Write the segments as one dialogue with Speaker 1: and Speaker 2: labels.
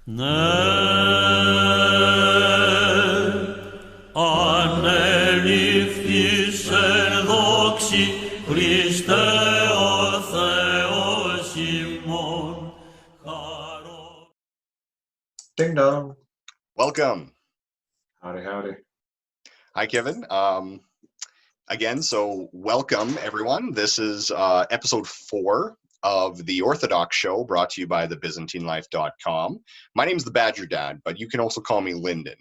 Speaker 1: Ne aneliftischer doxi Christe o Theo Simon Caro.
Speaker 2: Ding dong.
Speaker 3: Welcome.
Speaker 2: Howdy, howdy.
Speaker 3: Hi, Kevin. Again, so welcome, everyone. This is episode 4 of the Orthodachs Show, brought to you by thebyzantinelife.com. My name is TheBadgerDad, but you can also call me Lyndon.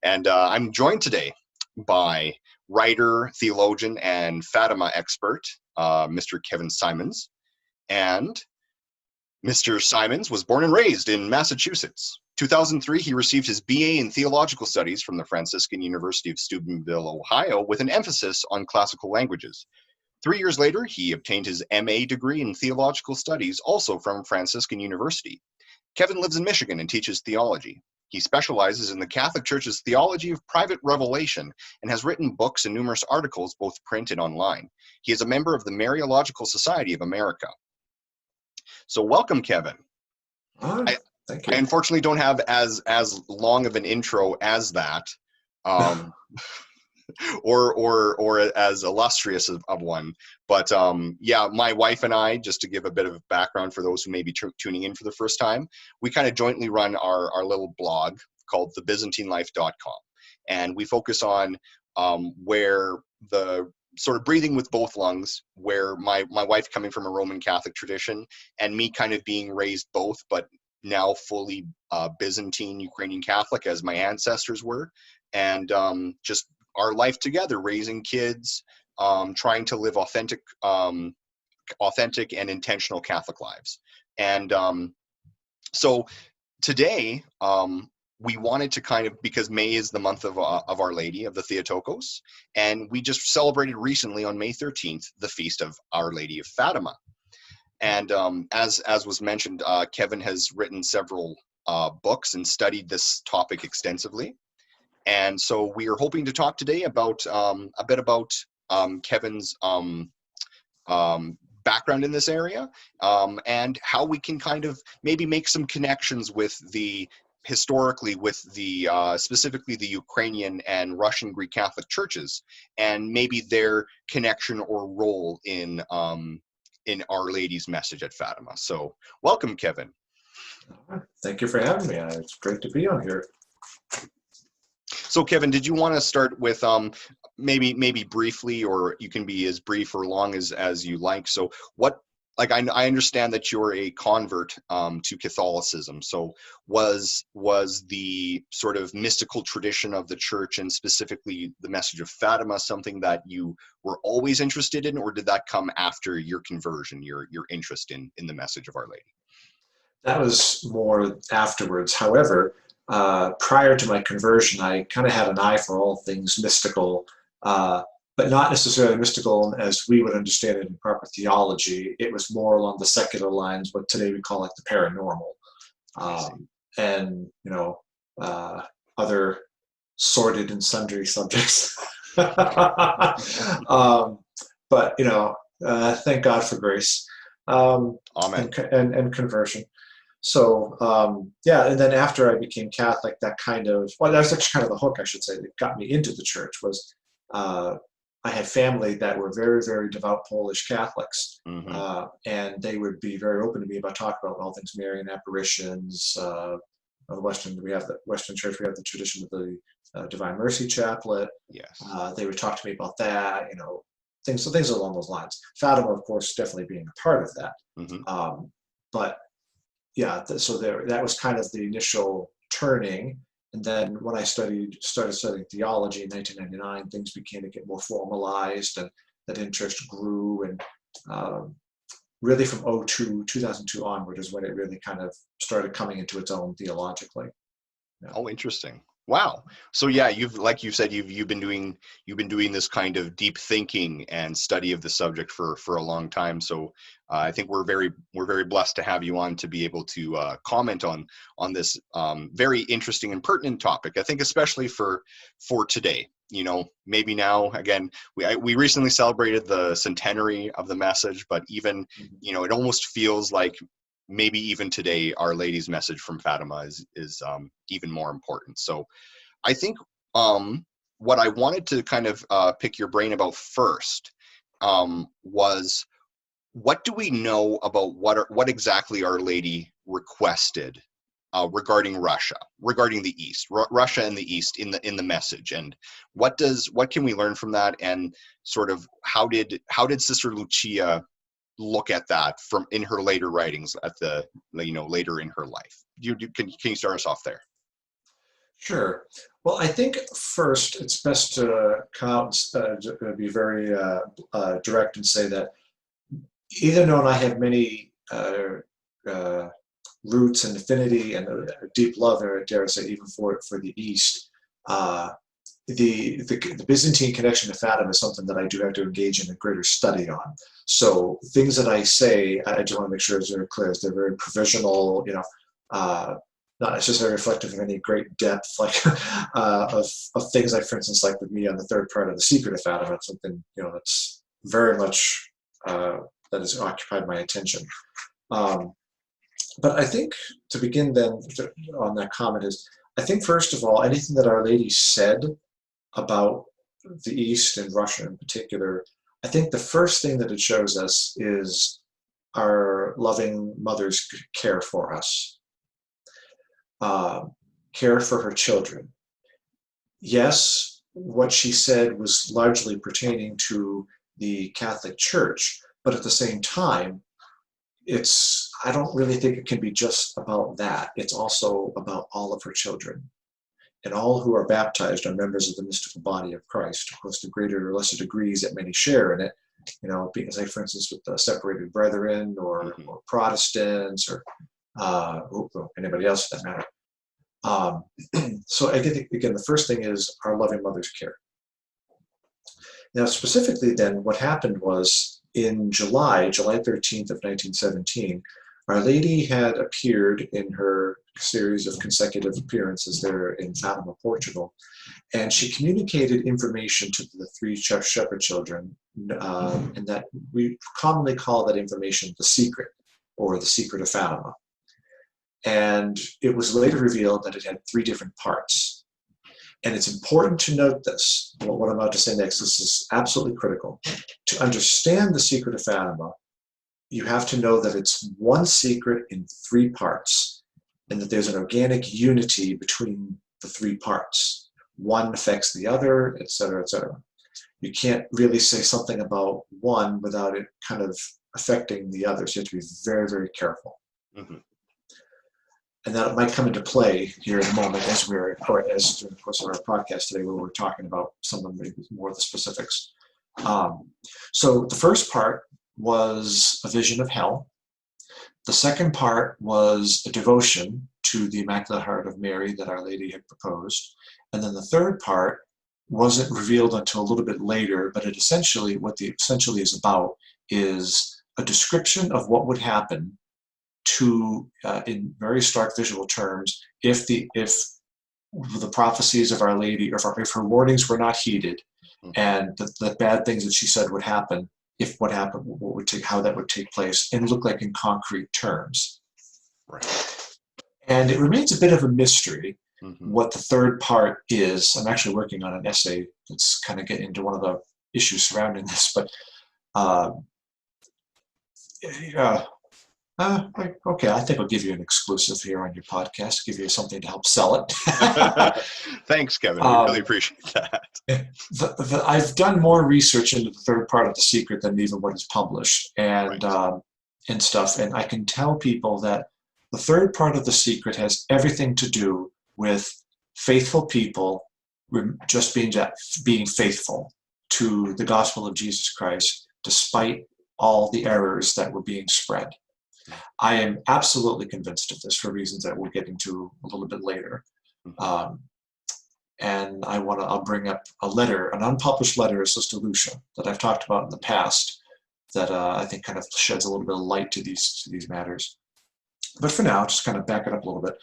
Speaker 3: And I'm joined today by writer, theologian, and Fátima expert, Mr. Kevin Symonds. And Mr. Symonds was born and raised in Massachusetts. 2003, he received his BA in Theological Studies from the Franciscan University of Steubenville, Ohio, with an emphasis on classical languages. 3 years later, he obtained his MA degree in Theological Studies, also from Franciscan University. Kevin lives in Michigan and teaches theology. He specializes in the Catholic Church's theology of private revelation and has written books and numerous articles, both print and online. He is a member of the Mariological Society of America. So welcome, Kevin.
Speaker 2: Thank you.
Speaker 3: I unfortunately don't have as long of an intro as that, or as illustrious of one. But yeah, my wife and I, just to give a bit of background for those who may be tuning in for the first time, we kind of jointly run our little blog called TheByzantinelife.com, and we focus on where the sort of breathing with both lungs, where my wife coming from a Roman Catholic tradition and me kind of being raised both, but now fully Byzantine Ukrainian Catholic as my ancestors were, and just our life together, raising kids, trying to live authentic and intentional Catholic lives. And so today we wanted to kind of, because May is the month of Our Lady of the Theotokos, and we just celebrated recently on May 13th the feast of Our Lady of Fátima. And as was mentioned, Kevin has written several books and studied this topic extensively. And so we are hoping to talk today about a bit about Kevin's background in this area, and how we can kind of maybe make some connections with historically with the specifically the Ukrainian and Russian Greek Catholic churches, and maybe their connection or role in Our Lady's message at Fátima. So welcome, Kevin.
Speaker 2: Thank you for having me. It's great to be on here.
Speaker 3: So Kevin, did you want to start with maybe briefly, or you can be as brief or long as you like. So what, like, I understand that you're a convert to Catholicism. So was the sort of mystical tradition of the church, and specifically the message of Fátima, something that you were always interested in, or did that come after your conversion, your interest in the message of Our Lady?
Speaker 2: That was more afterwards. However, prior to my conversion, I kind of had an eye for all things mystical, but not necessarily mystical as we would understand it in proper theology. It was more along the secular lines, what today we call like the paranormal, and other sordid and sundry subjects. But thank God for grace,
Speaker 3: Amen.
Speaker 2: and conversion. So yeah, and then after I became Catholic, that was actually kind of the hook, I should say, that got me into the church. Was I had family that were very, very devout Polish Catholics, and they would be very open to me about talking about all things Marian apparitions. The Western Church, we have the tradition of the Divine Mercy Chaplet.
Speaker 3: Yes.
Speaker 2: They would talk to me about that, things along those lines. Fátima, of course, definitely being a part of that. But yeah, so that was kind of the initial turning. And then when I started studying theology in 1999, things began to get more formalized, and that interest grew. And really from 2002 onward is when it really kind of started coming into its own theologically. Yeah.
Speaker 3: Oh, interesting. Wow. So yeah, you've been doing this kind of deep thinking and study of the subject for a long time. So I think we're very blessed to have you on to be able to comment on this very interesting and pertinent topic. I think especially for today. Maybe now, again, we recently celebrated the centenary of the message, but even it almost feels like maybe even today, Our Lady's message from Fatima is even more important. So I think what I wanted to kind of pick your brain about first was, what do we know about what exactly Our Lady requested regarding Russia, regarding the East, Russia and the East in the message, and what can we learn from that, and sort of how did Sister Lucia look at that in her later writings later in her life? Can you start us off there?
Speaker 2: Sure. Well, I think first it's best to be very direct and say that even though I have many roots and affinity and a deep love, I dare say, even for the East, the Byzantine connection to Fátima is something that I do have to engage in a greater study on. So things that I say, I just want to make sure it's very clear. They're very provisional, not necessarily reflective of any great depth, like of things like, for instance, like with me on the third part of the Secret of Fátima, something that's very much that has occupied my attention. But I think to begin then on that comment is, I think first of all, anything that Our Lady said about the East and Russia in particular, I think the first thing that it shows us is our loving mother's care for us, care for her children. Yes, what she said was largely pertaining to the Catholic Church, but at the same time, I don't really think it can be just about that. It's also about all of her children. And all who are baptized are members of the mystical body of Christ. Of course, to greater or lesser degrees that many share in it, because like, for instance, with the separated brethren or Protestants or anybody else for that matter. So I think, again, the first thing is our loving mother's care. Now, specifically then, what happened was in July 13th of 1917, Our Lady had appeared in her series of consecutive appearances there in Fátima, Portugal, and she communicated information to the three shepherd children, and that we commonly call that information the secret, or the Secret of Fátima. And it was later revealed that it had 3 different parts. And it's important to note this, what I'm about to say next. This is absolutely critical. To understand the Secret of Fátima, you have to know that it's one secret in 3 parts, and that there's an organic unity between the 3 parts. One affects the other, etc., etc. You can't really say something about one without it kind of affecting the others. You have to be very, very careful. Mm-hmm. And that might come into play here in a moment as during the course of our podcast today, where we're talking about some of the more of the specifics. So the first part was a vision of hell. The second part was a devotion to the Immaculate Heart of Mary that Our Lady had proposed. And then the third part wasn't revealed until a little bit later, but it essentially is about is a description of what would happen to, in very stark visual terms, if the prophecies of Our Lady, or if her warnings were not heeded, and the bad things that she said would happen, if what happened, how that would take place, and look like in concrete terms. Right. And it remains a bit of a mystery what the third part is. I'm actually working on an essay that's kind of getting into one of the issues surrounding this, but okay, I think I'll give you an exclusive here on your podcast, give you something to help sell it.
Speaker 3: Thanks, Kevin. We really appreciate that.
Speaker 2: I've done more research into the third part of the secret than even what is published, and stuff. And I can tell people that the third part of the secret has everything to do with faithful people just being faithful to the gospel of Jesus Christ, despite all the errors that were being spread. I am absolutely convinced of this for reasons that we'll get into a little bit later. And I'll bring up a letter, an unpublished letter of Sister Lúcia that I've talked about in the past that I think kind of sheds a little bit of light to these matters. But for now, just kind of back it up a little bit.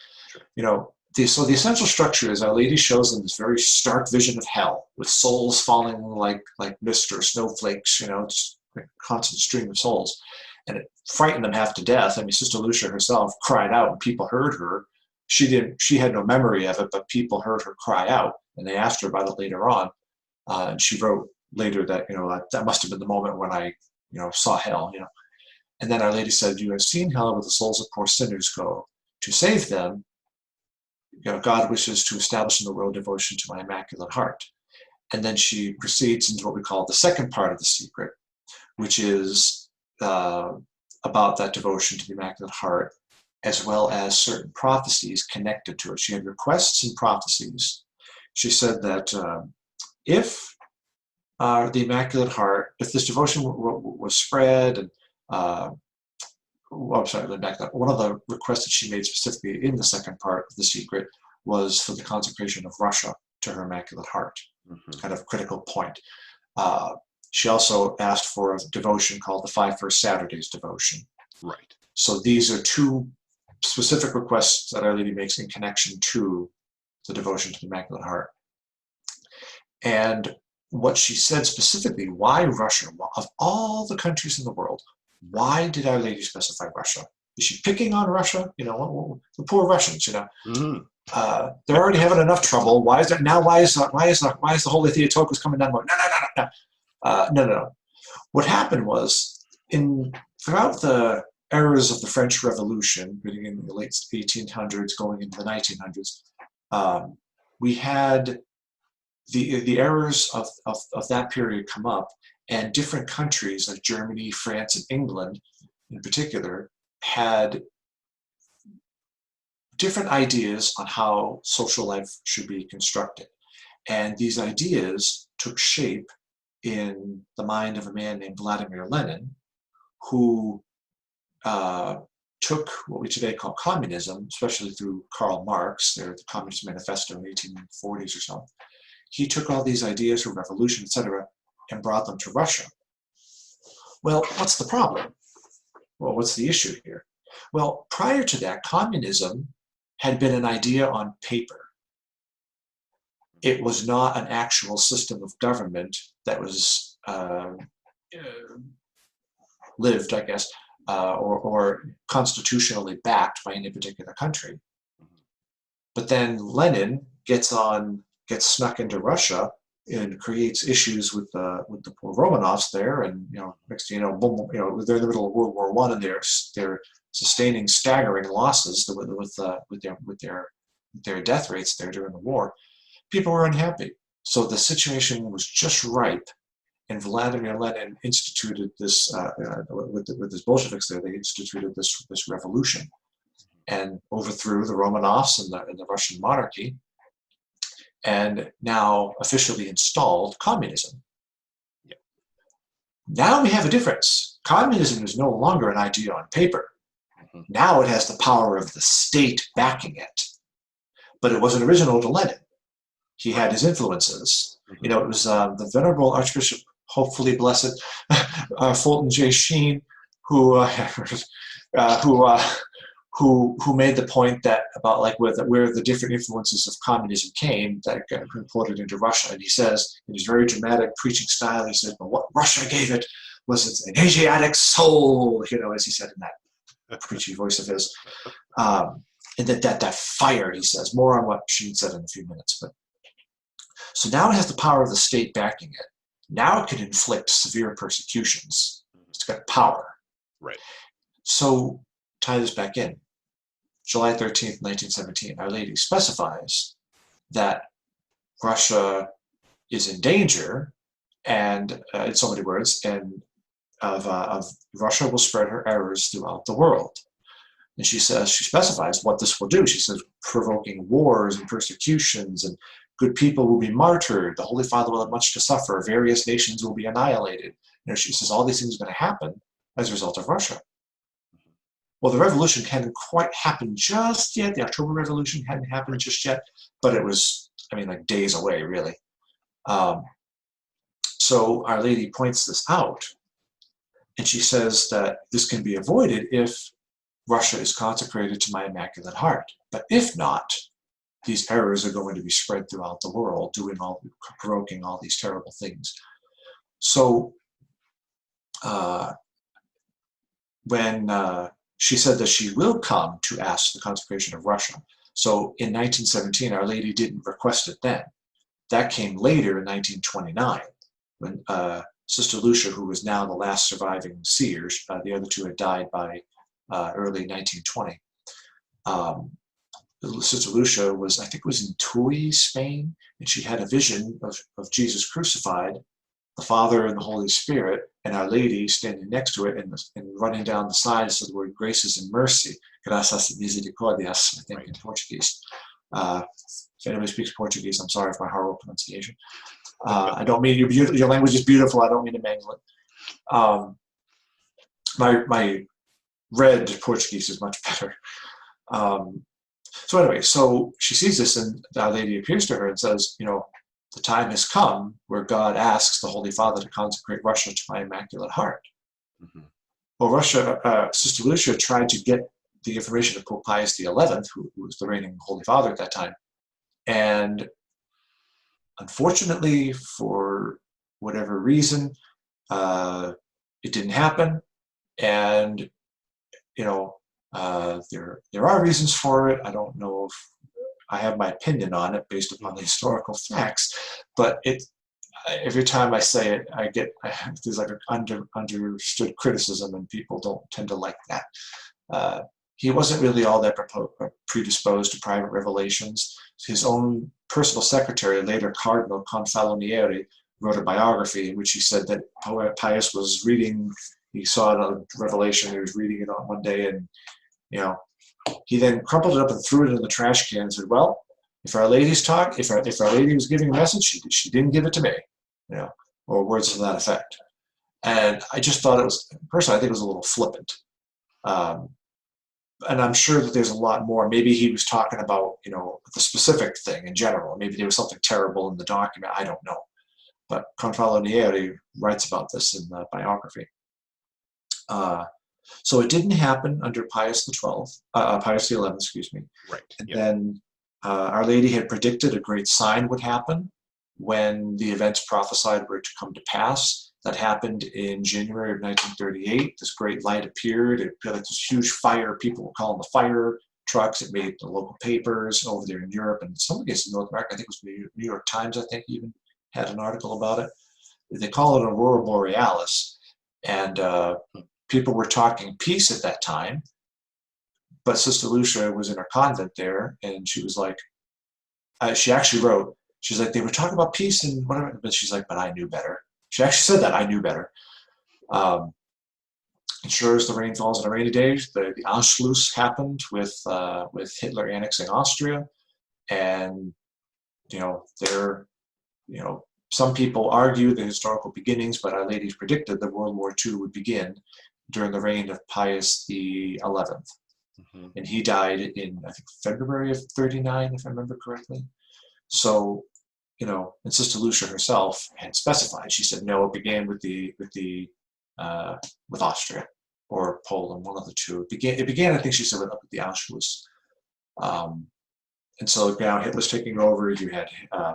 Speaker 2: So the essential structure is Our Lady shows them this very stark vision of hell with souls falling like mist or snowflakes, just a constant stream of souls. and it frightened them half to death. I mean, Sister Lúcia herself cried out, and people heard her. She had no memory of it, but people heard her cry out, and they asked her about it later on. And she wrote later that, that must have been the moment when I, saw hell, And then Our Lady said, "You have seen hell, where the souls of poor sinners go. To save them, God wishes to establish in the world devotion to my Immaculate Heart." And then she proceeds into what we call the second part of the secret, which is about that devotion to the Immaculate Heart, as well as certain prophecies connected to it. She had requests and prophecies. She said that if the Immaculate Heart, if this devotion was spread, and one of the requests that she made specifically in the second part of the secret was for the consecration of Russia to her Immaculate Heart, kind of critical point. She also asked for a devotion called the 5 First Saturdays devotion.
Speaker 3: Right.
Speaker 2: So these are two specific requests that Our Lady makes in connection to the devotion to the Immaculate Heart. And what she said specifically, why Russia? Of all the countries in the world, why did Our Lady specify Russia? Is she picking on Russia? The poor Russians, they're already having enough trouble. Why is that now? Why is the Holy Theotokos coming down? No. What happened was, throughout the eras of the French Revolution, beginning in the late 1800s, going into the 1900s, we had the errors of that period come up, and different countries like Germany, France, and England in particular had different ideas on how social life should be constructed. And these ideas took shape in the mind of a man named Vladimir Lenin, who took what we today call communism, especially through Karl Marx, the Communist Manifesto in the 1840s or so. He took all these ideas for revolution, etc., and brought them to Russia. Well, what's the problem? Well, what's the issue here? Well, prior to that, communism had been an idea on paper. It was not an actual system of government that was lived, I guess, or constitutionally backed by any particular country. But then Lenin gets snuck into Russia and creates issues with the poor Romanovs there, and next thing you know, boom, they're in the middle of World War I, and they're sustaining staggering losses with their death rates there during the war. People were unhappy, so the situation was just ripe, and Vladimir Lenin instituted this with his Bolsheviks there. They instituted this revolution and overthrew the Romanovs and the Russian monarchy, and now officially installed communism.
Speaker 3: Yeah.
Speaker 2: Now we have a difference. Communism is no longer an idea on paper. Now it has the power of the state backing it. But it wasn't original to Lenin. He had his influences. It was the Venerable Archbishop, hopefully blessed, Fulton J. Sheen, who made the point that about where the different influences of communism came that got imported into Russia. And he says, in his very dramatic preaching style, he says, "But what Russia gave it was an Asiatic soul," as he said in that preachy voice of his. And that fire, he says, more on what Sheen said in a few minutes. But so now it has the power of the state backing it. Now it can inflict severe persecutions. It's got power.
Speaker 3: Right.
Speaker 2: So tie this back in. July 13th, 1917, Our Lady specifies that Russia is in danger, and in so many words, and of Russia will spread her errors throughout the world. And she specifies what this will do. She says, provoking wars and persecutions, and good people will be martyred. The Holy Father will have much to suffer. Various nations will be annihilated. She says all these things are going to happen as a result of Russia. Well, the revolution hadn't quite happened just yet. The October Revolution hadn't happened just yet, but it was, like days away, really. So Our Lady points this out, and she says that this can be avoided if Russia is consecrated to my Immaculate Heart. But if not, these errors are going to be spread throughout the world, provoking all these terrible things. So when she said that she will come to ask the consecration of Russia. So in 1917, Our Lady didn't request it then. That came later in 1929, when Sister Lúcia, who was now the last surviving seer, the other two had died by early 1920. Sister Lúcia was, I think it was in Tui, Spain, and she had a vision of Jesus crucified, the Father and the Holy Spirit, and Our Lady standing next to it and running down the sides of the word graces and mercy, graças e misericórdias, I think in Portuguese. If anybody speaks Portuguese, I'm sorry for my horrible pronunciation. I don't mean your language is beautiful. I don't mean to mangle it. My read Portuguese is much better. So anyway, so she sees this, and Our Lady appears to her and says, you know, the time has come where God asks the Holy Father to consecrate Russia to my Immaculate Heart. Mm-hmm. Well, Sister Lúcia tried to get the information of Pope Pius XI, who was the reigning Holy Father at that time. And unfortunately, for whatever reason, it didn't happen. And, you know, there are reasons for it. I don't know if I have my opinion on it based upon the historical facts, but every time I say it, there's like an understood criticism, and people don't tend to like that. He wasn't really all that predisposed to private revelations. His own personal secretary, later Cardinal Confalonieri, wrote a biography in which he said that Pius was reading, he saw a revelation, he was reading it on one day, and, you know, he then crumpled it up and threw it in the trash can and said, well, if Our Lady's talk, if Our Lady was giving a message, she didn't give it to me, you know, or words to that effect. And I just thought it was, personally, I think it was a little flippant. And I'm sure that there's a lot more. Maybe he was talking about, you know, the specific thing in general. Maybe there was something terrible in the document. I don't know. But Confalonieri writes about this in the biography. So it didn't happen under Pius XI, excuse me.
Speaker 3: Right.
Speaker 2: And then Our Lady had predicted a great sign would happen when the events prophesied were to come to pass. That happened in January of 1938. This great light appeared. It got like this huge fire. People were calling the fire trucks. It made the local papers over there in Europe, and some places in North America. I think it was New York Times, I think, even had an article about it. They call it Aurora Borealis. And people were talking peace at that time. But Sister Lúcia was in her convent there, and she was like, she actually wrote, she's like, they were talking about peace and whatever, but she's like, but I knew better. She actually said that, I knew better. And sure as the rain falls on a rainy day, the Anschluss happened with Hitler annexing Austria. And, you know, some people argue the historical beginnings, but Our Lady predicted that World War II would begin during the reign of Pius XI. Mm-hmm. And he died in, I think, February of 39, if I remember correctly. So, you know, and Sister Lúcia herself had specified. She said, no, it began with Austria or Poland, one of the two. It began, I think she said, with the Anschluss. And so now Hitler's taking over. You had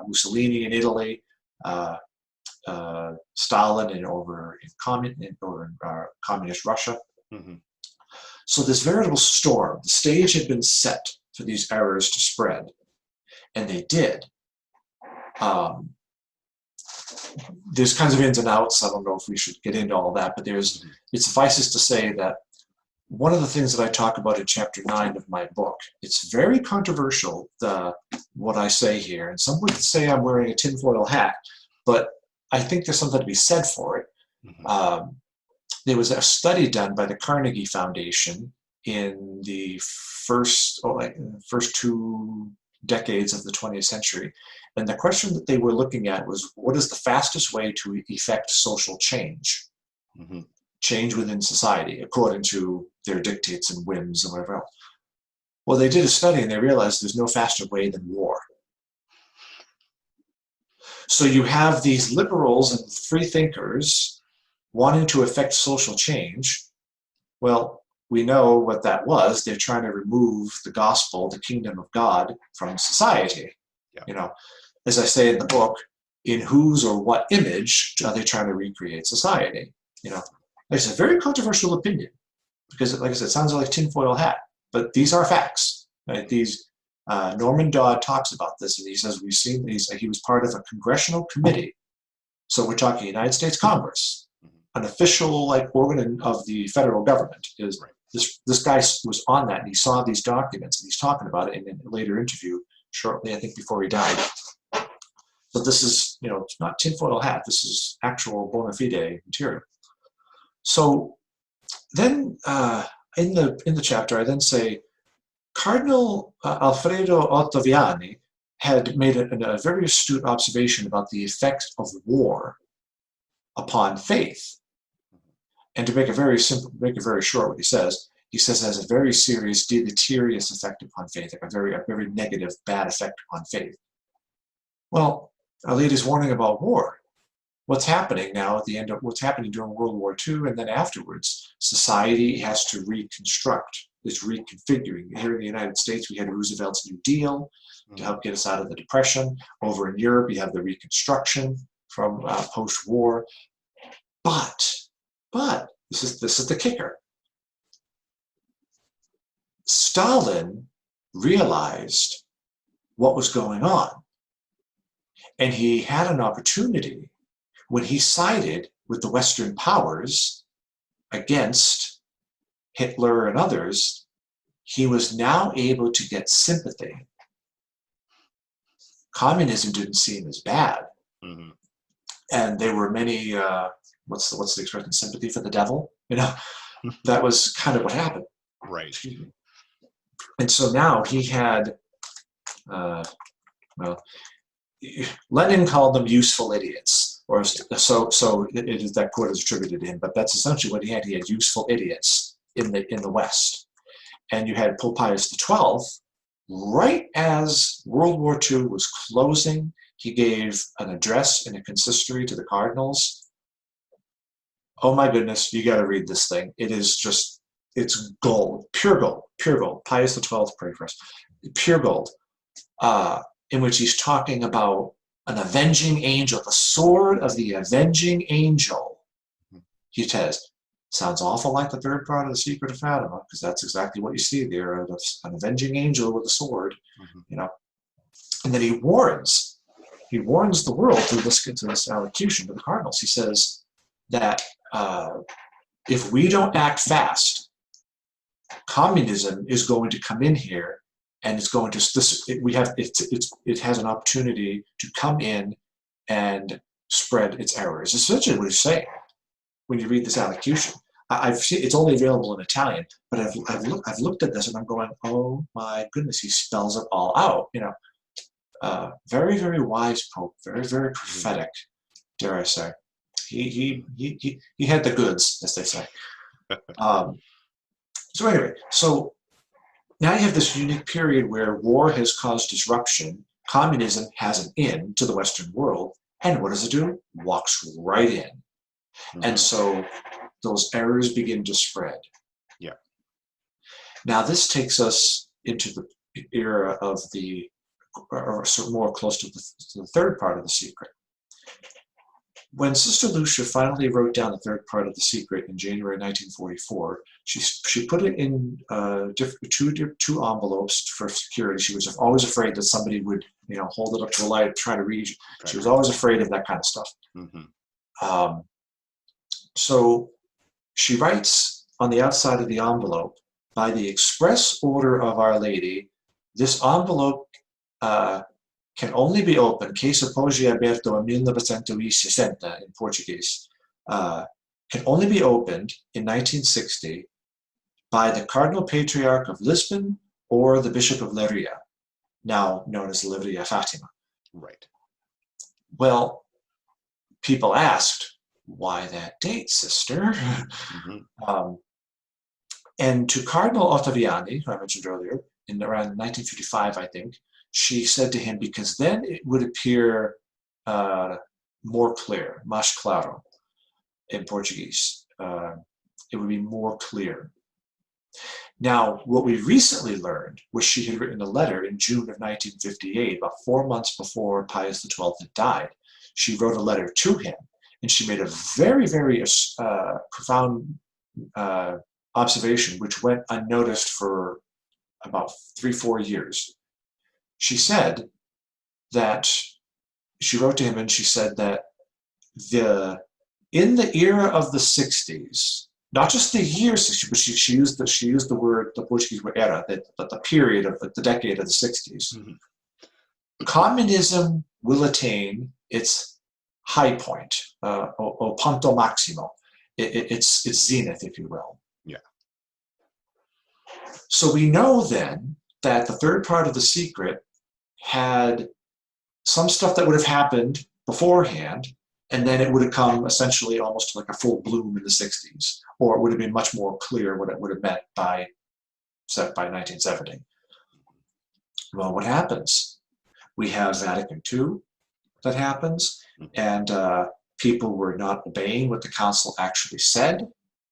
Speaker 2: Mussolini in Italy, Stalin over in communist Russia. Mm-hmm. So this veritable storm, the stage had been set for these errors to spread, and they did. There's kinds of ins and outs. I don't know if we should get into all that, but it suffices to say that one of the things that I talk about in chapter 9 of my book, it's very controversial, what I say here. And some would say I'm wearing a tinfoil hat, but I think there's something to be said for it. Mm-hmm. There was a study done by the Carnegie Foundation in the first 2 decades of the 20th century. And the question that they were looking at was, what is the fastest way to effect social change? Mm-hmm. Change within society, according to their dictates and whims and whatever else. Well, they did a study and they realized there's no faster way than war. So you have these liberals and free thinkers wanting to effect social change. Well, we know what that was. They're trying to remove the gospel, the kingdom of God, from society. Yeah. You know, as I say in the book, in whose or what image are they trying to recreate society? You know, it's a very controversial opinion. because, like I said, it sounds like tinfoil hat, but these are facts. Right? These Norman Dodd talks about this, and he says we've seen these. He was part of a congressional committee, so we're talking United States Congress, an official like organ of the federal government. Is this guy was on that, and he saw these documents, and he's talking about it in a later interview, shortly I think before he died. So this is, it's not tinfoil hat. This is actual bona fide material. So then in the chapter, I then say Cardinal Alfredo Ottaviani had made a very astute observation about the effect of war upon faith. And to make it very simple, make it very short, what he says it has a very serious deleterious effect upon faith, like a very negative, bad effect upon faith. Well, Our Lady's warning about war. What's happening now at the end of what's happening during World War II and then afterwards? Society has to reconstruct. It's reconfiguring. Here in the United States, we had Roosevelt's New Deal to help get us out of the Depression. Over in Europe, you have the Reconstruction from post-war. But this is the kicker. Stalin realized what was going on, and he had an opportunity when he sided with the Western powers against Hitler and others. He was now able to get sympathy. Communism didn't seem as bad, and there were many. What's the expression? Sympathy for the devil. That was kind of what happened.
Speaker 3: Right.
Speaker 2: And so now he had. Lenin called them useful idiots, or so it is, that quote is attributed to him. But that's essentially what he had. He had useful idiots in the West, and you had Pope Pius XII. Right as World War II was closing, he gave an address in a consistory to the cardinals. Oh my goodness, you got to read this thing. It is just, it's gold, pure gold, pure gold. Pius XII, pray for us. Pure gold. In which he's talking about an avenging angel, the sword of the avenging angel. He says, sounds awful like the third part of the Secret of Fátima, because that's exactly what you see there, an avenging angel with a sword, And then he warns the world through this allocution to the cardinals. He says that if we don't act fast, communism is going to come in here. And it's going to it has an opportunity to come in and spread its errors. It's essentially what he's saying when you read this allocution. I've seen it's only available in Italian, but I've looked at this and I'm going, oh my goodness, he spells it all out. Very, very wise Pope, very, very prophetic, dare I say. He had the goods, as they say. So anyway, now you have this unique period where war has caused disruption. Communism has an in to the Western world. And what does it do? Walks right in. And so those errors begin to spread.
Speaker 3: Yeah.
Speaker 2: Now this takes us into the era of or more close to the third part of the secret. When Sister Lúcia finally wrote down the third part of the secret in January 1944, she put it in two envelopes for security. She was always afraid that somebody would, hold it up to a light, try to read. She was always afraid of that kind of stuff. So she writes on the outside of the envelope, by the express order of Our Lady, this envelope can only be opened, che suppoggi aberto a 1960 in Portuguese, can only be opened in 1960 by the Cardinal Patriarch of Lisbon or the Bishop of Leiria, now known as Leiria Fátima.
Speaker 3: Right.
Speaker 2: Well, people asked, why that date, sister? And to Cardinal Ottaviani, who I mentioned earlier, in around 1955, I think, she said to him, because then it would appear more clear, mais claro, in Portuguese. It would be more clear. Now, what we recently learned was she had written a letter in June of 1958, about 4 months before Pius XII had died. She wrote a letter to him, and she made a very, very profound observation which went unnoticed for about 3-4 years. She said that, she wrote to him and she said that in the era of the 60s, not just the year 60, but she used the word, the Portuguese word era, the period of the decade of the 60s. Communism will attain its high point, o punto maximo, its zenith, if you will.
Speaker 3: Yeah.
Speaker 2: So we know then that the third part of the secret had some stuff that would have happened beforehand, and then it would have come essentially almost like a full bloom in the 60s, or it would have been much more clear what it would have meant by 1970. Well, what happens? We have Vatican II that happens, and people were not obeying what the council actually said,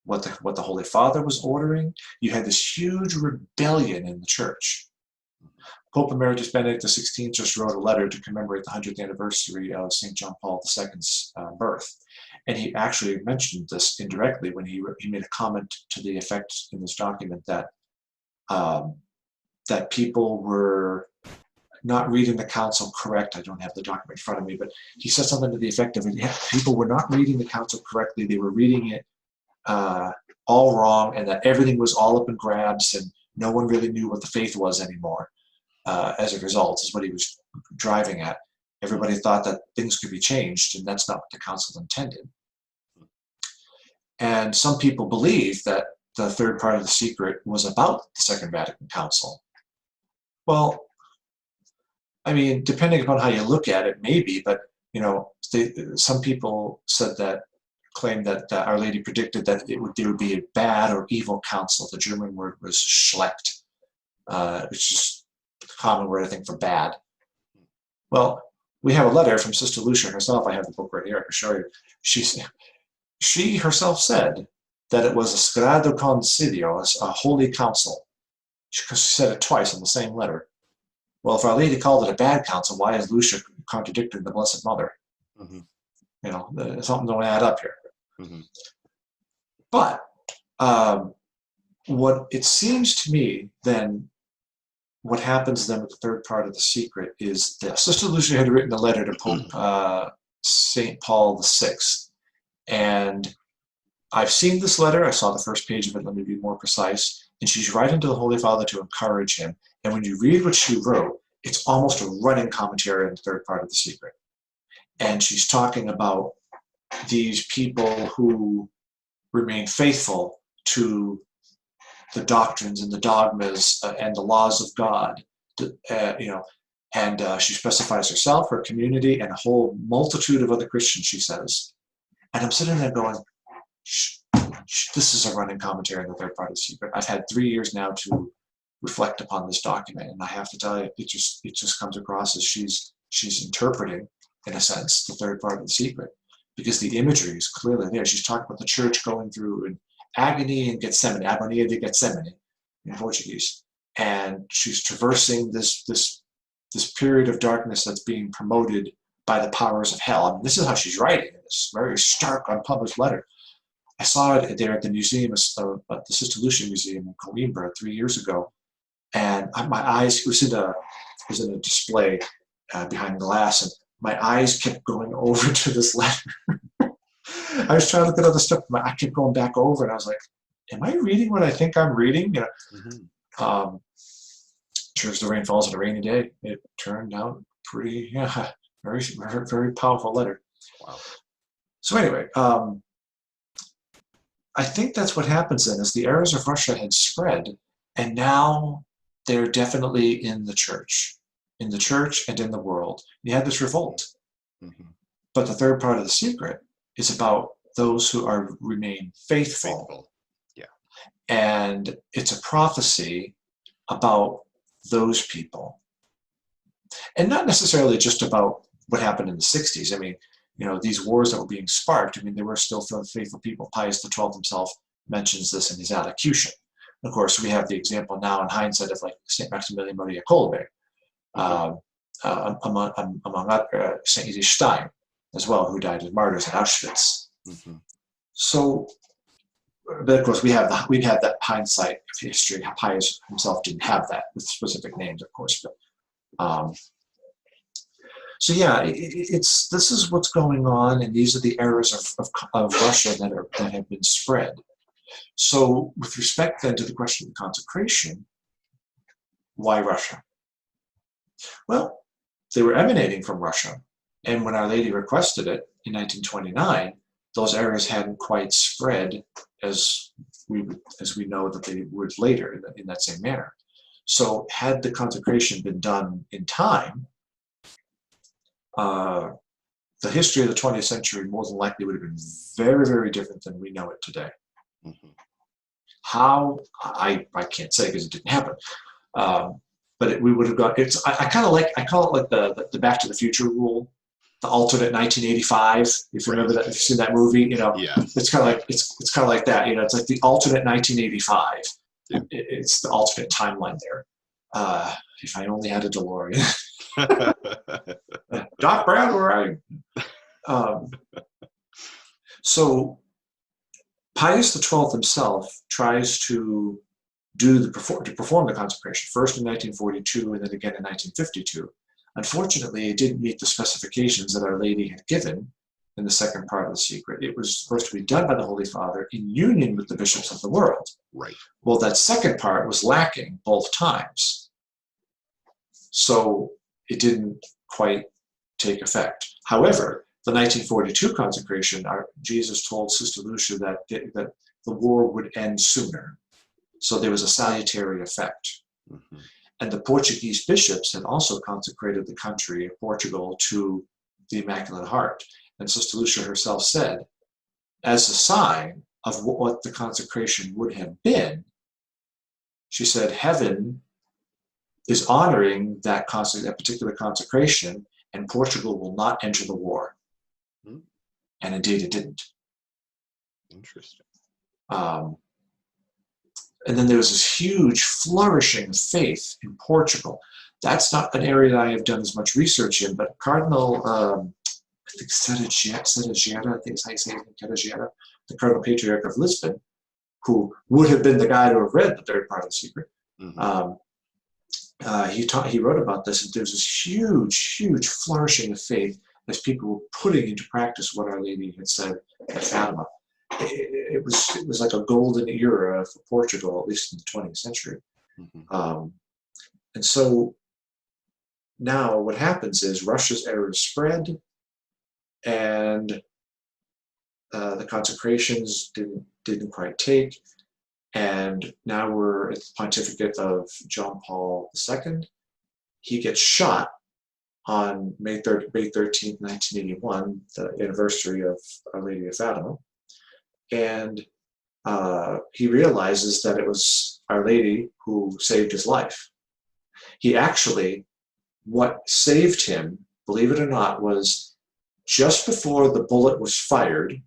Speaker 2: what the Holy Father was ordering. You had this huge rebellion in the church. Pope Emeritus Benedict XVI just wrote a letter to commemorate the 100th anniversary of St. John Paul II's birth. And he actually mentioned this indirectly when he made a comment to the effect in this document that that people were not reading the council correct. I don't have the document in front of me, but he said something to the effect of, people were not reading the council correctly. They were reading it all wrong, and that everything was all up in grabs, and no one really knew what the faith was anymore. As a result, is what he was driving at. Everybody thought that things could be changed, and that's not what the council intended. And some people believe that the third part of the secret was about the Second Vatican Council. Well, I mean, depending upon how you look at it, maybe, but you know, some people claimed that Our Lady predicted that there would be a bad or evil council. The German word was schlecht, which is a common word, I think, for bad. Well, we have a letter from Sister Lúcia herself. I have the book right here. I can show you. She herself said that it was a Sagrado Concilio, a holy council. She said it twice in the same letter. Well, if Our Lady called it a bad council, why is Lúcia contradicting the Blessed Mother? You know, something don't add up here. But what it seems to me then, what happens then with the third part of the secret is this. Sister Lúcia had written a letter to Pope St. Paul VI, and I've seen this letter. I saw the first page of it. Let me be more precise. And she's writing to the Holy Father to encourage him. And when you read what she wrote, it's almost a running commentary on the third part of the secret. And she's talking about these people who remain faithful to the doctrines and the dogmas and the laws of God, you know, and she specifies herself, her community, and a whole multitude of other Christians, she says. And I'm sitting there going, this is a running commentary on the third part of the secret. I've had 3 years now to reflect upon this document, and I have to tell you, it just comes across as she's interpreting, in a sense, the third part of the secret, because the imagery is clearly there. She's talking about the church going through an agony in Gethsemane, agonia de Gethsemane in Portuguese, and she's traversing this period of darkness that's being promoted by the powers of hell. I mean, this is how she's writing in this very stark, unpublished letter. I saw it there at the museum, at the Sister Lúcia Museum in Coimbra 3 years ago, and my eyes, it was in a display behind glass, and my eyes kept going over to this letter. I was trying to look at other stuff, but I kept going back over, and I was like, am I reading what I think I'm reading? You know, sure as the rain falls on a rainy day, it turned out pretty, very, very, very powerful letter.
Speaker 3: Wow.
Speaker 2: So anyway, I think that's what happens then, is the errors of Russia had spread, and now they're definitely in the church and in the world. You had this revolt. But the third part of the secret is about those who remain faithful.
Speaker 3: Yeah.
Speaker 2: And it's a prophecy about those people. And not necessarily just about what happened in the 60s. I mean, you know, these wars that were being sparked, I mean, there were still faithful people. Pius XII himself mentions this in his allocution. Of course, we have the example now in hindsight of like St. Maximilian Maria Kolbe, among other, St. Edith Stein as well, who died as martyrs in Auschwitz. So but of course we have that hindsight of history. Pius himself didn't have that with specific names, of course, but so yeah, this is what's going on, and these are the errors of Russia that have been spread. So with respect then to the question of consecration, why Russia? Well, they were emanating from Russia, and when Our Lady requested it in 1929, those errors hadn't quite spread as we know that they would later in that same manner. So had the consecration been done in time, the history of the 20th century more than likely would have been very, very different than we know it today. Mm-hmm. How? I can't say because it didn't happen. But we would have got, I call it like the Back to the Future rule, the alternate 1985. If you remember that, if you've seen that movie, yeah. It's kind of like that. It's like the alternate 1985. Yeah. It's the alternate timeline there. If I only had a DeLorean. Doc Brown, where are you? So Pius XII himself tries to perform the consecration, first in 1942 and then again in 1952. Unfortunately, it didn't meet the specifications that Our Lady had given in the second part of the secret. It was supposed to be done by the Holy Father in union with the bishops of the world. Right. Well, that second part was lacking both times. So it didn't quite take effect. However, the 1942 consecration, Jesus told Sister Lúcia that the war would end sooner. So there was a salutary effect. Mm-hmm. And the Portuguese bishops had also consecrated the country of Portugal to the Immaculate Heart. And Sister Lúcia herself said, as a sign of what the consecration would have been, she said, heaven is honoring that particular consecration, and Portugal will not enter the war. Mm-hmm. And indeed it didn't. Interesting. And then there was this huge flourishing of faith in Portugal. That's not an area that I have done as much research in, but Cardinal, I think Ceregiera, I think is how you say it, Ceregiera, the Cardinal Patriarch of Lisbon, who would have been the guy to have read the third part of the secret. Mm-hmm. He wrote about this, and there's this huge flourishing of faith as people were putting into practice what Our Lady had said at Fátima. It was like a golden era for Portugal, at least in the 20th century. Mm-hmm. And so now what happens is Russia's errors spread, and the consecrations didn't quite take. And now we're at the pontificate of John Paul II. He gets shot on May 13th, 1981, the anniversary of Our Lady of Fátima. And he realizes that it was Our Lady who saved his life. What saved him, believe it or not, was just before the bullet was fired,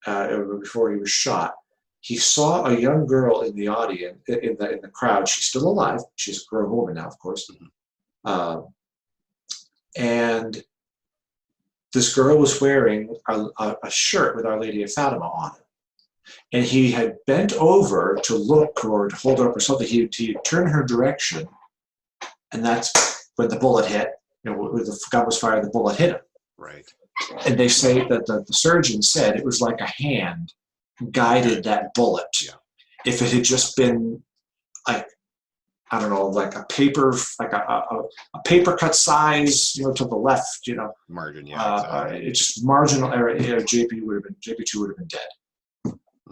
Speaker 2: before he was shot, he saw a young girl in the audience, in the crowd. She's still alive. She's a grown woman now, of course. Mm-hmm. And this girl was wearing a shirt with Our Lady of Fátima on it. And he had bent over to look or to hold her up or something. He turned her direction, and that's when the bullet hit. When the gun was fired, the bullet hit him. Right. And they say that the surgeon said it was like a hand guided that bullet. Yeah. If it had just been like, I don't know, like a paper cut size, to the left, margin, yeah. Exactly. It's just marginal error. JP2 would have been dead.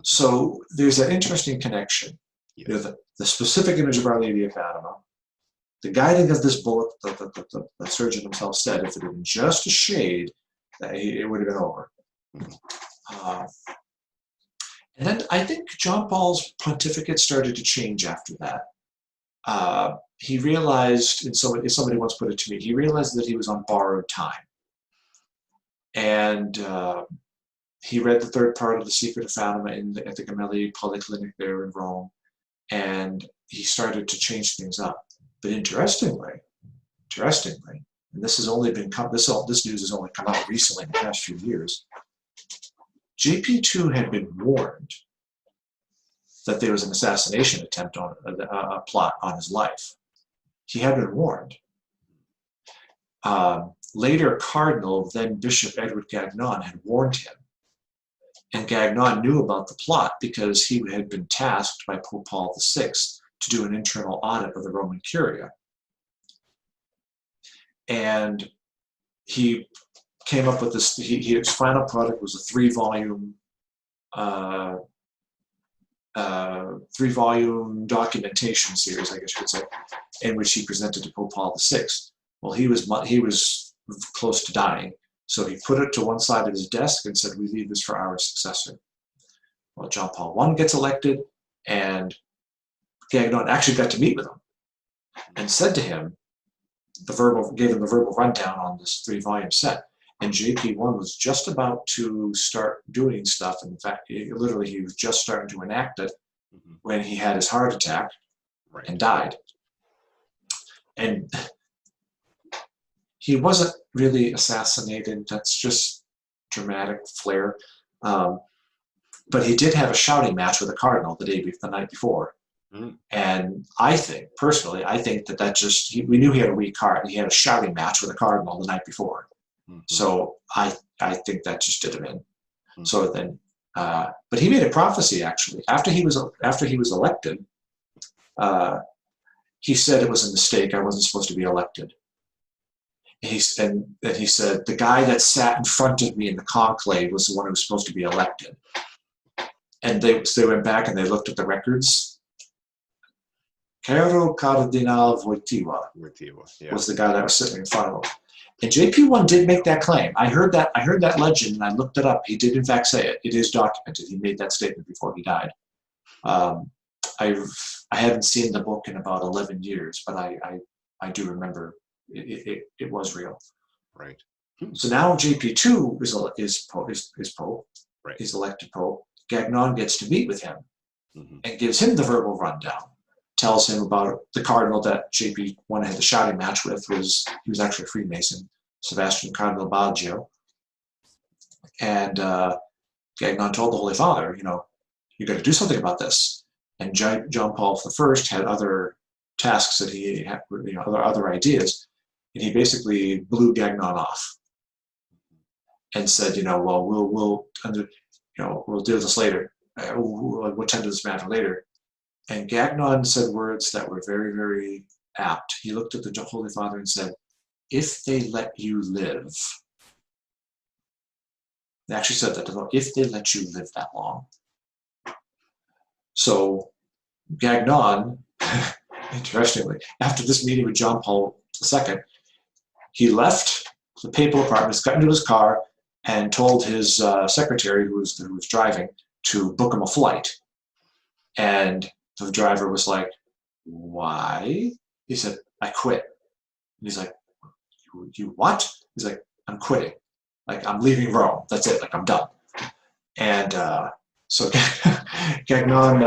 Speaker 2: So there's an interesting connection. Yeah. The specific image of Our Lady of Fátima, the guiding of this bullet. The surgeon himself said, if it had been just a shade, it would have been over. Mm-hmm. And then I think John Paul's pontificate started to change after that. He realized, and so if somebody once put it to me, he realized that he was on borrowed time. And he read the third part of the Secret of Fátima at the Gemelli Polyclinic there in Rome, and he started to change things up. But interestingly, and this has only been this news has only come out recently in the past few years. JP2 had been warned that there was an assassination attempt on a plot on his life. He had been warned. Later, Cardinal, then Bishop Edward Gagnon, had warned him. And Gagnon knew about the plot because he had been tasked by Pope Paul VI to do an internal audit of the Roman Curia. And he came up with this, his final product was a three-volume documentation series, I guess you could say, in which he presented to Pope Paul VI. Well, he was close to dying, so he put it to one side of his desk and said, "We leave this for our successor." Well, John Paul I gets elected, and Gagnon actually got to meet with him and said to him, gave him the verbal rundown on this three-volume set. And JP1 was just about to start doing stuff. In fact, literally, he was just starting to enact it when he had his heart attack and died. And he wasn't really assassinated. That's just dramatic flair. But he did have a shouting match with a cardinal the night before. And I think, personally, that just, we knew he had a weak heart, and he had a shouting match with a cardinal the night before. So I think that just did him in. So then, but he made a prophecy actually. After he was elected, he said it was a mistake. I wasn't supposed to be elected. And he said the guy that sat in front of me in the conclave was the one who was supposed to be elected. And they went back and they looked at the records. Caro Cardinal Wojtyła was the guy that was sitting in front of him. And JP1 did make that claim. I heard that legend and I looked it up. He did in fact say it. It is documented. He made that statement before he died. I haven't seen the book in about 11 years, but I do remember it was real.
Speaker 3: Right.
Speaker 2: So now JP2 is Pope. Right. He's elected Pope. Gagnon gets to meet with him and gives him the verbal rundown. Tells him about the cardinal that JP1 had the shouting match with. He was actually a Freemason, Sebastian Cardinal Baggio. And Gagnon told the Holy Father, you got to do something about this. And John Paul I had other tasks that he had, other ideas, and he basically blew Gagnon off and said, well, we'll deal with this later. We'll tend to this matter later. And Gagnon said words that were very, very apt. He looked at the Holy Father and said, "If they let you live." They actually said that, if they let you live that long. So Gagnon, interestingly, after this meeting with John Paul II, he left the papal apartments, got into his car, and told his secretary, who was driving, to book him a flight. And the driver was like, "Why?" He said, "I quit." And he's like, You what? He's like, "I'm quitting. Like, I'm leaving Rome. That's it. Like, I'm done." And so Gagnon,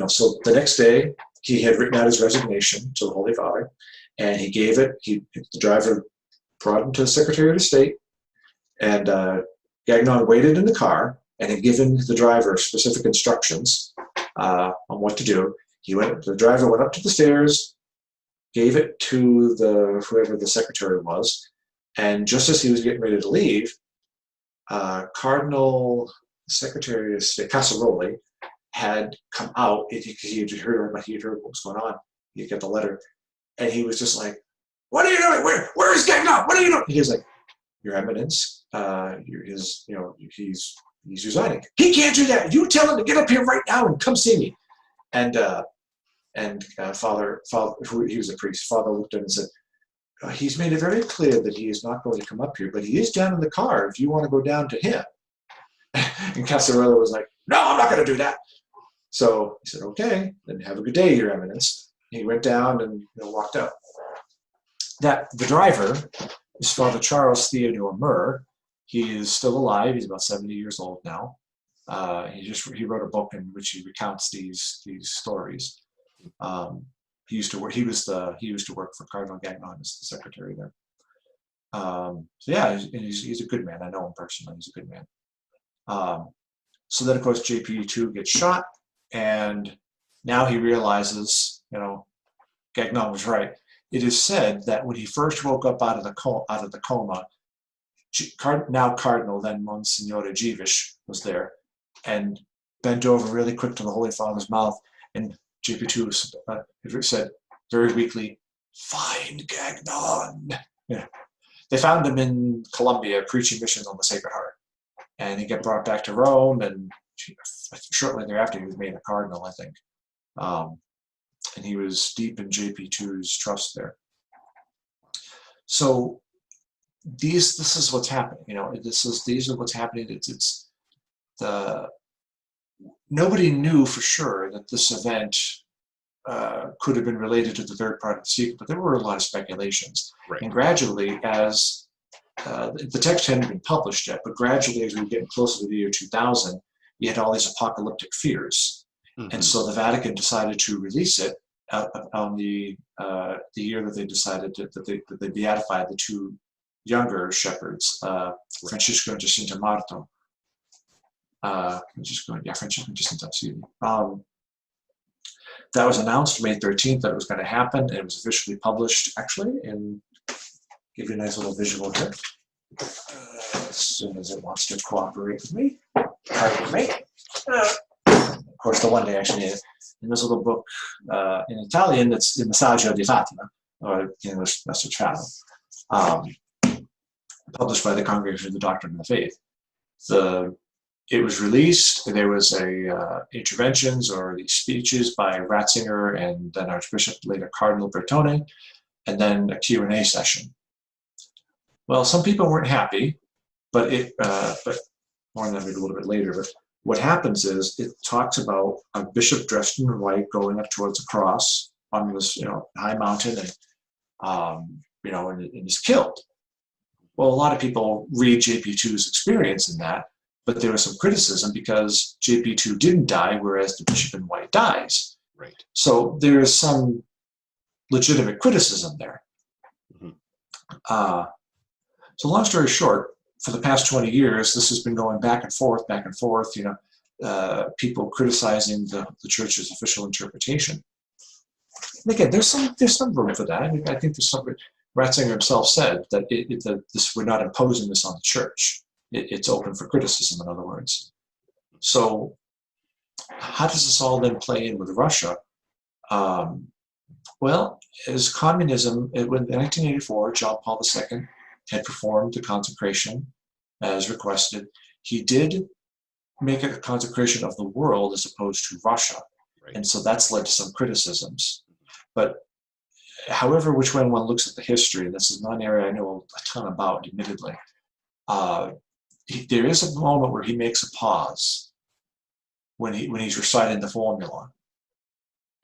Speaker 2: so the next day, he had written out his resignation to the Holy Father, and he gave it. The driver brought him to the Secretary of State, and Gagnon waited in the car and had given the driver specific instructions on what to do. The driver went up to the stairs, gave it to whoever the secretary was, and just as he was getting ready to leave, Cardinal Secretary of State Casaroli had come out. He had heard what was going on. He got the letter, and he was just like, "What are you doing? Where is Gagnon? What are you doing?" He was like, "Your Eminence, he's resigning. He can't do that. You tell him to get up here right now and come see me." And Father, he was a priest. Father looked at him and said, "He's made it very clear that he is not going to come up here, but he is down in the car if you want to go down to him." And Casarella was like, "No, I'm not going to do that." So he said, "Okay, then have a good day, Your Eminence." He went down and walked out. The driver is Father Charles Theodore Murr. He is still alive. He's about 70 years old now. He wrote a book in which he recounts these stories. He used to work for Cardinal Gagnon as the secretary there. So yeah, he's a good man. I know him personally. He's a good man. So then, of course, JP2 gets shot, and now he realizes, Gagnon was right. It is said that when he first woke up out of the coma, now Cardinal, then Monsignore Givish was there, and bent over really quick to the Holy Father's mouth, and JP2 said very weakly, "Find Gagnon." Yeah. They found him in Colombia preaching missions on the Sacred Heart, and he got brought back to Rome, and shortly thereafter he was made a cardinal, I think. And he was deep in JP2's trust there. So this is what's happening. These are what's happening. Nobody knew for sure that this event could have been related to the third part of the secret, but there were a lot of speculations.
Speaker 3: Right.
Speaker 2: And gradually, as the text hadn't been published yet, but gradually as we were getting closer to the year 2000, you had all these apocalyptic fears. And so the Vatican decided to release it on the year that they decided that they beatified the two younger shepherds, Francisco and Jacinta Marto. Francisco and Jacinta, excuse me. That was announced May 13th that it was going to happen, and it was officially published, actually, and give you a nice little visual here. As soon as it wants to cooperate with me. Pardon me. Of course, the one day actually in this little book in Italian, it's Il Messaggio di Fátima, or in English, Message Fátima, published by the Congregation of the Doctrine of the Faith. It was released. There was interventions or these speeches by Ratzinger and then Archbishop, later Cardinal Bertone, and then a Q&A session. Well, some people weren't happy, but more on that maybe a little bit later. But what happens is it talks about a bishop dressed in white going up towards a cross on this high mountain, and and is killed. Well, a lot of people read JP2's experience in that, but there was some criticism because JP2 didn't die, whereas the bishop in white dies.
Speaker 3: Right.
Speaker 2: So there is some legitimate criticism there. So long story short, for the past 20 years, this has been going back and forth, people criticizing the church's official interpretation. And again, there's some room for that. I mean, I think there's some. Ratzinger himself said that we're not imposing this on the church. It's open for criticism, in other words. So how does this all then play in with Russia? Well, as communism, in 1984, John Paul II had performed the consecration as requested. He did make it a consecration of the world as opposed to Russia. Right. And so that's led to some criticisms. But however which way one looks at the history, and this is not an area I know a ton about, admittedly, there is a moment where he makes a pause when he's reciting the formula.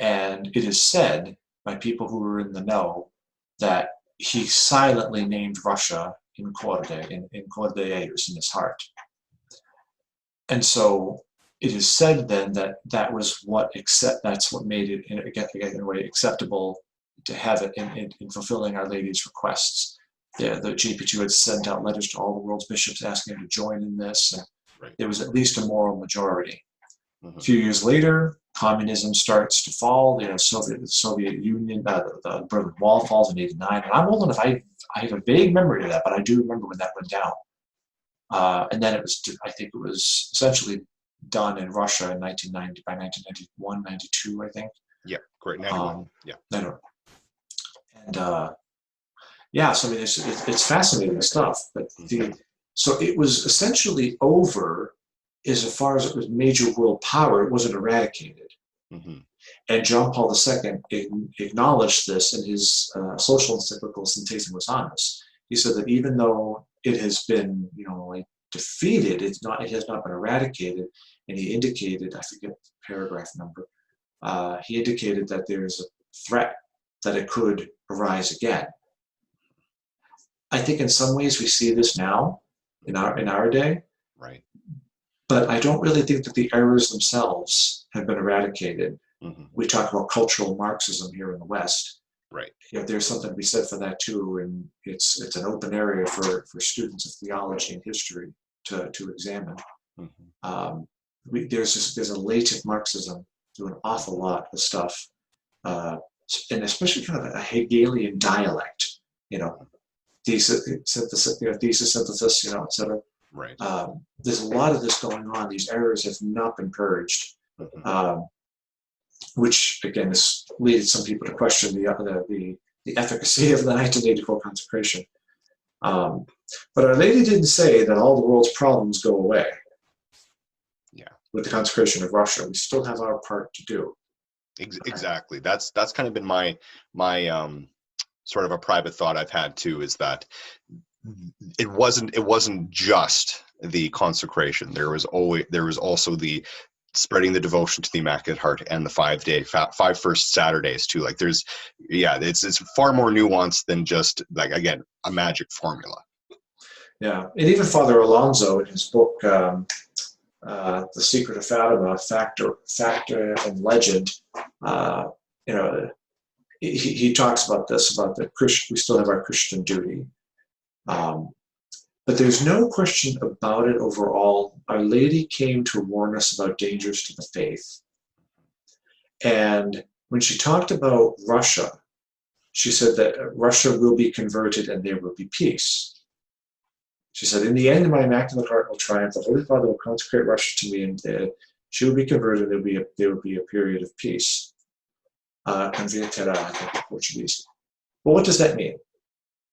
Speaker 2: And it is said by people who are in the know that he silently named Russia in corde Eius, in his heart. And so it is said then that that's what made it in a way acceptable to have it in fulfilling Our Lady's requests. The JP2 had sent out letters to all the world's bishops asking them to join in this. And right. There was at least a moral majority. A few years later, communism starts to fall. The Soviet Union, the Berlin Wall falls in '89. And I'm old enough, I have a vague memory of that, but I do remember when that went down. And then I think it was essentially done in Russia in 1990, by 1991, 92, I think.
Speaker 3: Yeah, great. 91. Yeah.
Speaker 2: And so I mean, it's fascinating stuff. But so it was essentially over as far as it was major world power. It wasn't eradicated. And John Paul II acknowledged this in his social encyclical Centesimus Annus. He said that even though it has been, defeated, it has not been eradicated. And he indicated, I forget the paragraph number, he indicated that there's a threat that it could arise again. I think in some ways we see this now in our day. Right. But I don't really think that the errors themselves have been eradicated. We talk about cultural Marxism here in the West. Right. There's something to be said for that too, and it's an open area for students of theology and history to examine. There's a latent Marxism doing an awful lot of stuff, and especially kind of a Hegelian dialect, thesis synthesis, etc.
Speaker 3: Right.
Speaker 2: There's a lot of this going on. These errors have not been purged, which again has led some people to question the efficacy of the 1984 consecration. But Our Lady didn't say that all the world's problems go away.
Speaker 3: Yeah. With
Speaker 2: the consecration of Russia, we still have our part to do.
Speaker 3: Exactly. That's kind of been my sort of a private thought I've had too, is that it wasn't just the consecration. There was also the spreading the devotion to the Immaculate Heart and the 5 first Saturdays too. Like it's far more nuanced than just like, again, a magic formula.
Speaker 2: Yeah, and even Father Alonso in his book, The Secret of Fátima, Factor and Legend, he talks about this, about we still have our Christian duty. But there's no question about it overall. Our Lady came to warn us about dangers to the faith. And when she talked about Russia, she said that Russia will be converted and there will be peace. She said, in the end, my Immaculate Heart will triumph. The Holy Father will consecrate Russia to me, and she will be converted. There will be a period of peace. Converterá, I think, in Portuguese. Well, what does that mean?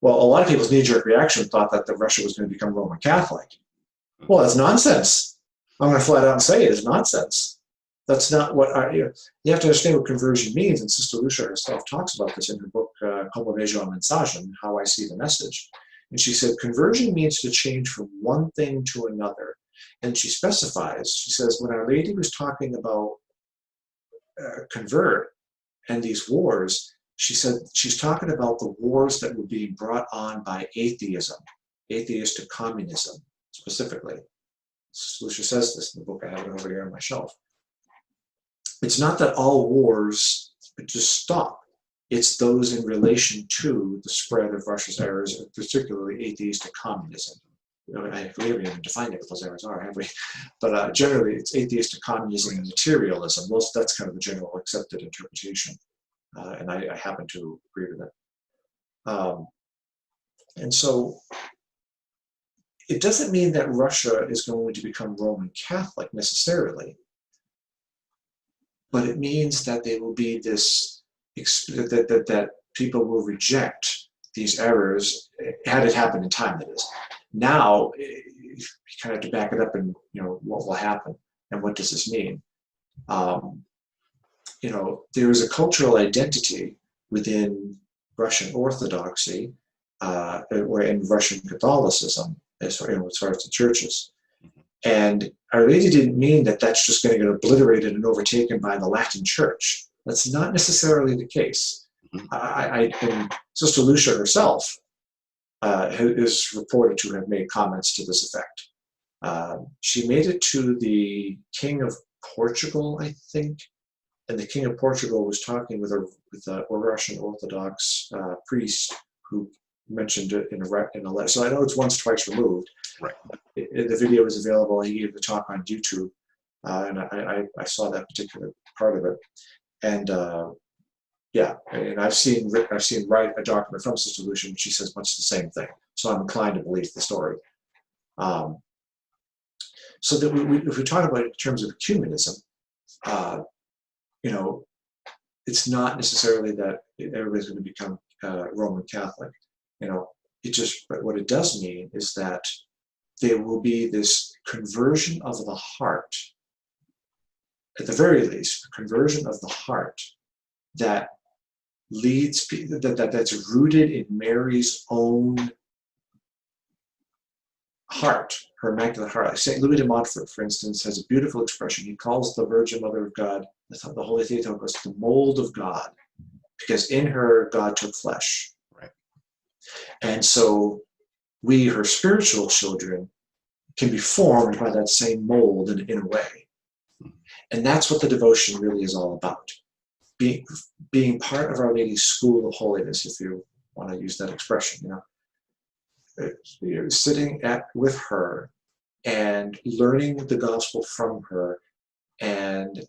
Speaker 2: Well, a lot of people's knee-jerk reaction thought that Russia was going to become Roman Catholic. Well, that's nonsense. I'm going to flat out and say it is nonsense. That's not what you have to understand what conversion means, and Sister Lúcia herself talks about this in her book, Como Vejo a Mensagem, How I See the Message. And she said, conversion means to change from one thing to another. And she specifies, she says, when Our Lady was talking about convert and these wars, she said she's talking about the wars that were being brought on by atheism, atheistic communism, specifically. Lúcia says this in the book. I have it over here on my shelf. It's not that all wars just stop. It's those in relation to the spread of Russia's errors, particularly atheistic communism. We haven't even defined what those errors are, have we? But generally, it's atheistic communism and materialism. That's kind of the general accepted interpretation. And I happen to agree with it. And so it doesn't mean that Russia is going to become Roman Catholic necessarily, but it means that there will be this, that people will reject these errors, had it happened in time, that is. Now, you kind of have to back it up and, what will happen and what does this mean? There is a cultural identity within Russian Orthodoxy or in Russian Catholicism as far as the churches. And Our Lady didn't mean that that's just going to get obliterated and overtaken by the Latin Church. That's not necessarily the case. And Sister Lúcia herself is reported to have made comments to this effect. She made it to the King of Portugal, I think, and the King of Portugal was talking with a Russian Orthodox priest who mentioned it in a letter. So I know it's once, twice removed.
Speaker 3: Right.
Speaker 2: The video is available. He gave the talk on YouTube, and I saw that particular part of it. And and I've seen write a document from Sister Lúcia, and she says much the same thing. So I'm inclined to believe the story. So that if we talk about it in terms of ecumenism, it's not necessarily that everybody's going to become Roman Catholic. But what it does mean is that there will be this conversion of the heart, at the very least, conversion of the heart that leads people, that's rooted in Mary's own heart, her Immaculate Heart. St. Louis de Montfort, for instance, has a beautiful expression. He calls the Virgin Mother of God, the Holy Theotokos, the mold of God, because in her God took flesh.
Speaker 3: Right.
Speaker 2: And so we, her spiritual children, can be formed by that same mold in a way. And that's what the devotion really is all about. Being part of Our Lady's School of Holiness, if you want to use that expression. You're sitting with her and learning the gospel from her and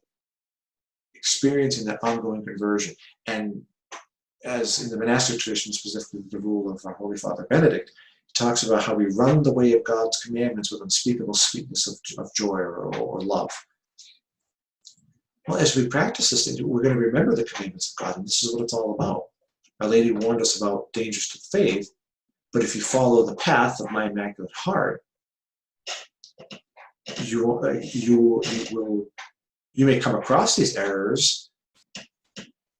Speaker 2: experiencing that ongoing conversion. And as in the monastic tradition, specifically the rule of our Holy Father Benedict, he talks about how we run the way of God's commandments with unspeakable sweetness of joy or love. Well, as we practice this, we're going to remember the commandments of God, and this is what it's all about. Our Lady warned us about dangers to faith, but if you follow the path of my Immaculate Heart, you may come across these errors,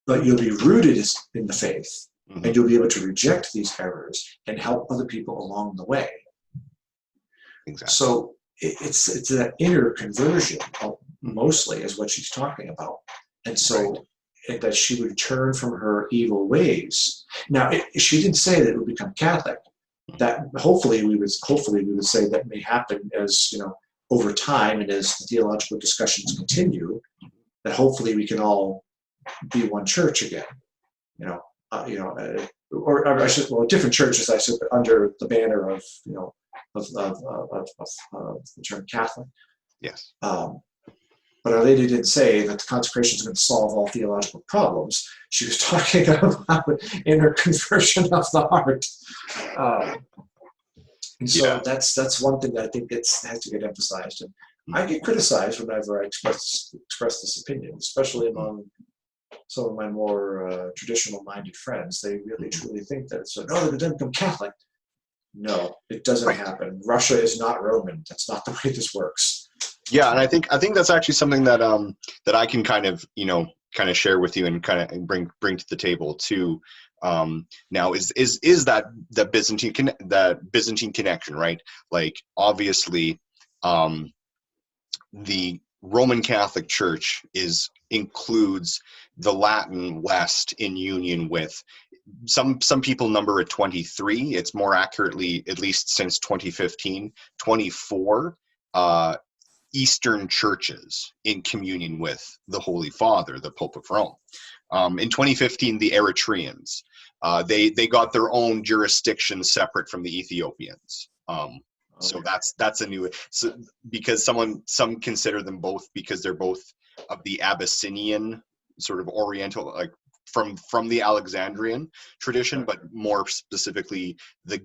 Speaker 2: but you'll be rooted in the faith, and you'll be able to reject these errors and help other people along the way.
Speaker 3: Exactly.
Speaker 2: So it's that inner conversion, mostly, is what she's talking about. And so that she would turn from her evil ways. Now, she didn't say that it would become Catholic. That hopefully we would say that may happen as, over time, and as the theological discussions continue, that hopefully we can all be one church again, or I should, different churches, I should, under the banner of, of the term Catholic.
Speaker 3: Yes.
Speaker 2: But Our Lady didn't say that the consecration is going to solve all theological problems. She was talking about inner conversion of the heart. And so that's one thing that I think has to get emphasized. And I get criticized whenever I express this opinion, especially among some of my more traditional-minded friends. They really truly think that it's they didn't become Catholic. No, it doesn't happen. Russia is not Roman. That's not the way this works.
Speaker 3: Yeah, and I think that's actually something that that I can kind of share with you and kind of bring to the table too. Now is that Byzantine connection, right? Like, obviously, the Roman Catholic Church includes the Latin West in union with some people number it 23. It's more accurately, at least since 2015, 24 Eastern churches in communion with the Holy Father, the Pope of Rome. In 2015, the Eritreans, they got their own jurisdiction separate from the Ethiopians. So that's a new, because some consider them both, because they're both of the Abyssinian sort of Oriental, like from the Alexandrian tradition, but more specifically the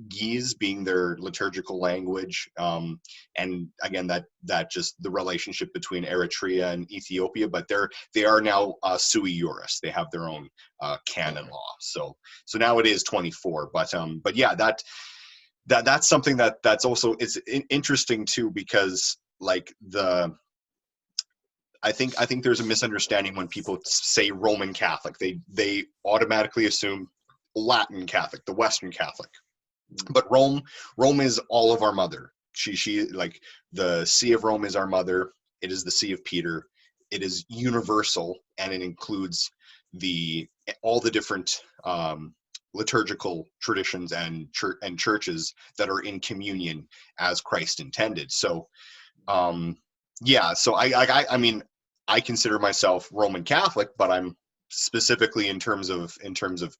Speaker 3: Ge'ez being their liturgical language, and again that just the relationship between Eritrea and Ethiopia. But they are now sui juris; they have their own canon law. So now it is 24. But yeah, that's something that's also it's interesting too, because like I think there's a misunderstanding when people say Roman Catholic. They automatically assume Latin Catholic, the Western Catholic. But Rome is all of our mother. She like the See of Rome is our mother. It is the See of Peter. It is universal, and it includes all the different liturgical traditions and churches that are in communion as Christ intended. So yeah, so I mean, I consider myself Roman Catholic, but I'm specifically in terms of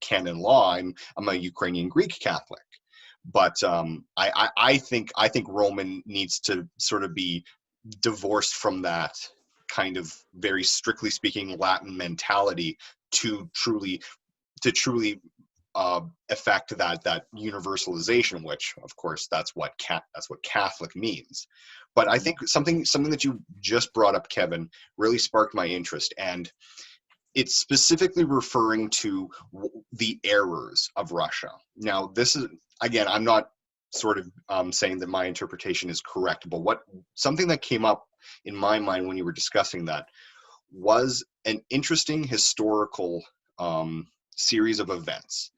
Speaker 3: canon law, I'm a Ukrainian Greek Catholic. But I think Roman needs to sort of be divorced from that kind of, very strictly speaking, Latin mentality to truly affect that universalization, which of course that's what Catholic means. But I think something that you just brought up, Kevin, really sparked my interest, and it's specifically referring to the errors of Russia. Now, this is, again, I'm not sort of saying that my interpretation is correct, but something that came up in my mind when you were discussing that was an interesting historical series of events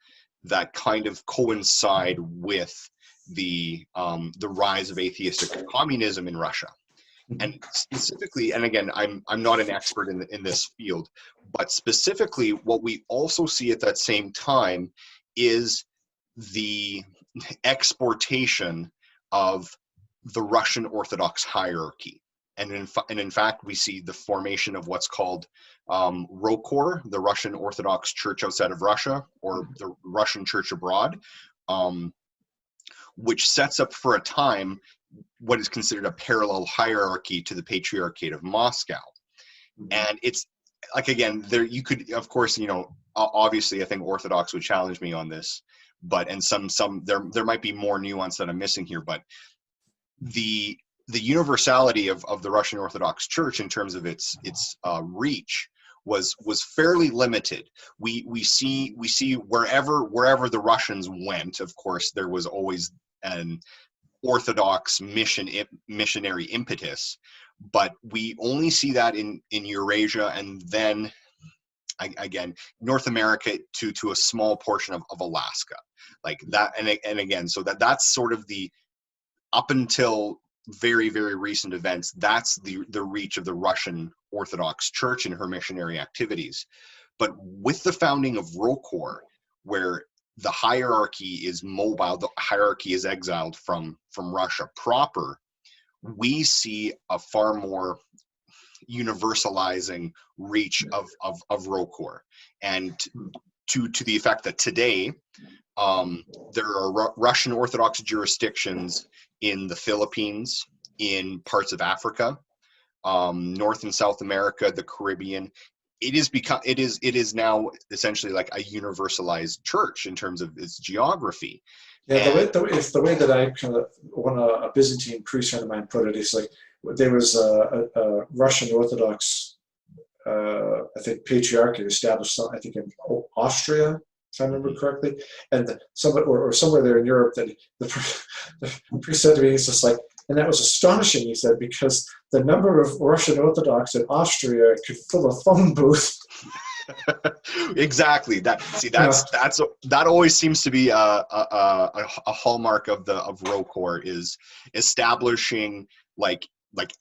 Speaker 3: that kind of coincide with the rise of atheistic communism in Russia. And specifically, and again, I'm not an expert in this field, but specifically what we also see at that same time is the exportation of the Russian Orthodox hierarchy. And in fact, we see the formation of what's called ROKOR, the Russian Orthodox Church outside of Russia, or the Russian Church abroad, which sets up for a time what is considered a parallel hierarchy to the Patriarchate of Moscow. And it's like, again, there you could, of course, obviously I think Orthodox would challenge me on this, but and there might be more nuance that I'm missing here, but the universality of the Russian Orthodox Church in terms of its reach was fairly limited. We see wherever the Russians went, of course, there was always an Orthodox missionary impetus, but we only see that in Eurasia, and then again North America to a small portion of Alaska, like that, and again, so that's sort of the, up until very, very recent events, that's the reach of the Russian Orthodox Church and her missionary activities. But with the founding of ROKOR, where the hierarchy is mobile, the hierarchy is exiled from Russia proper, we see a far more universalizing reach of ROKOR, and to the effect that today there are Russian Orthodox jurisdictions in the Philippines, in parts of Africa, North and South America, the Caribbean. It is now essentially like a universalized church in terms of its geography.
Speaker 2: Yeah, it's the way that I kind of, when a Byzantine priest friend of mine put it, it's like there was a Russian Orthodox, I think, patriarchate established, I think, in Austria, if I remember correctly, and somewhere there in Europe, that the priest said to me, he's just like, and that was astonishing, he said, because the number of Russian Orthodox in Austria could fill a phone booth.
Speaker 3: Exactly. That always seems to be a hallmark of ROKOR, is establishing like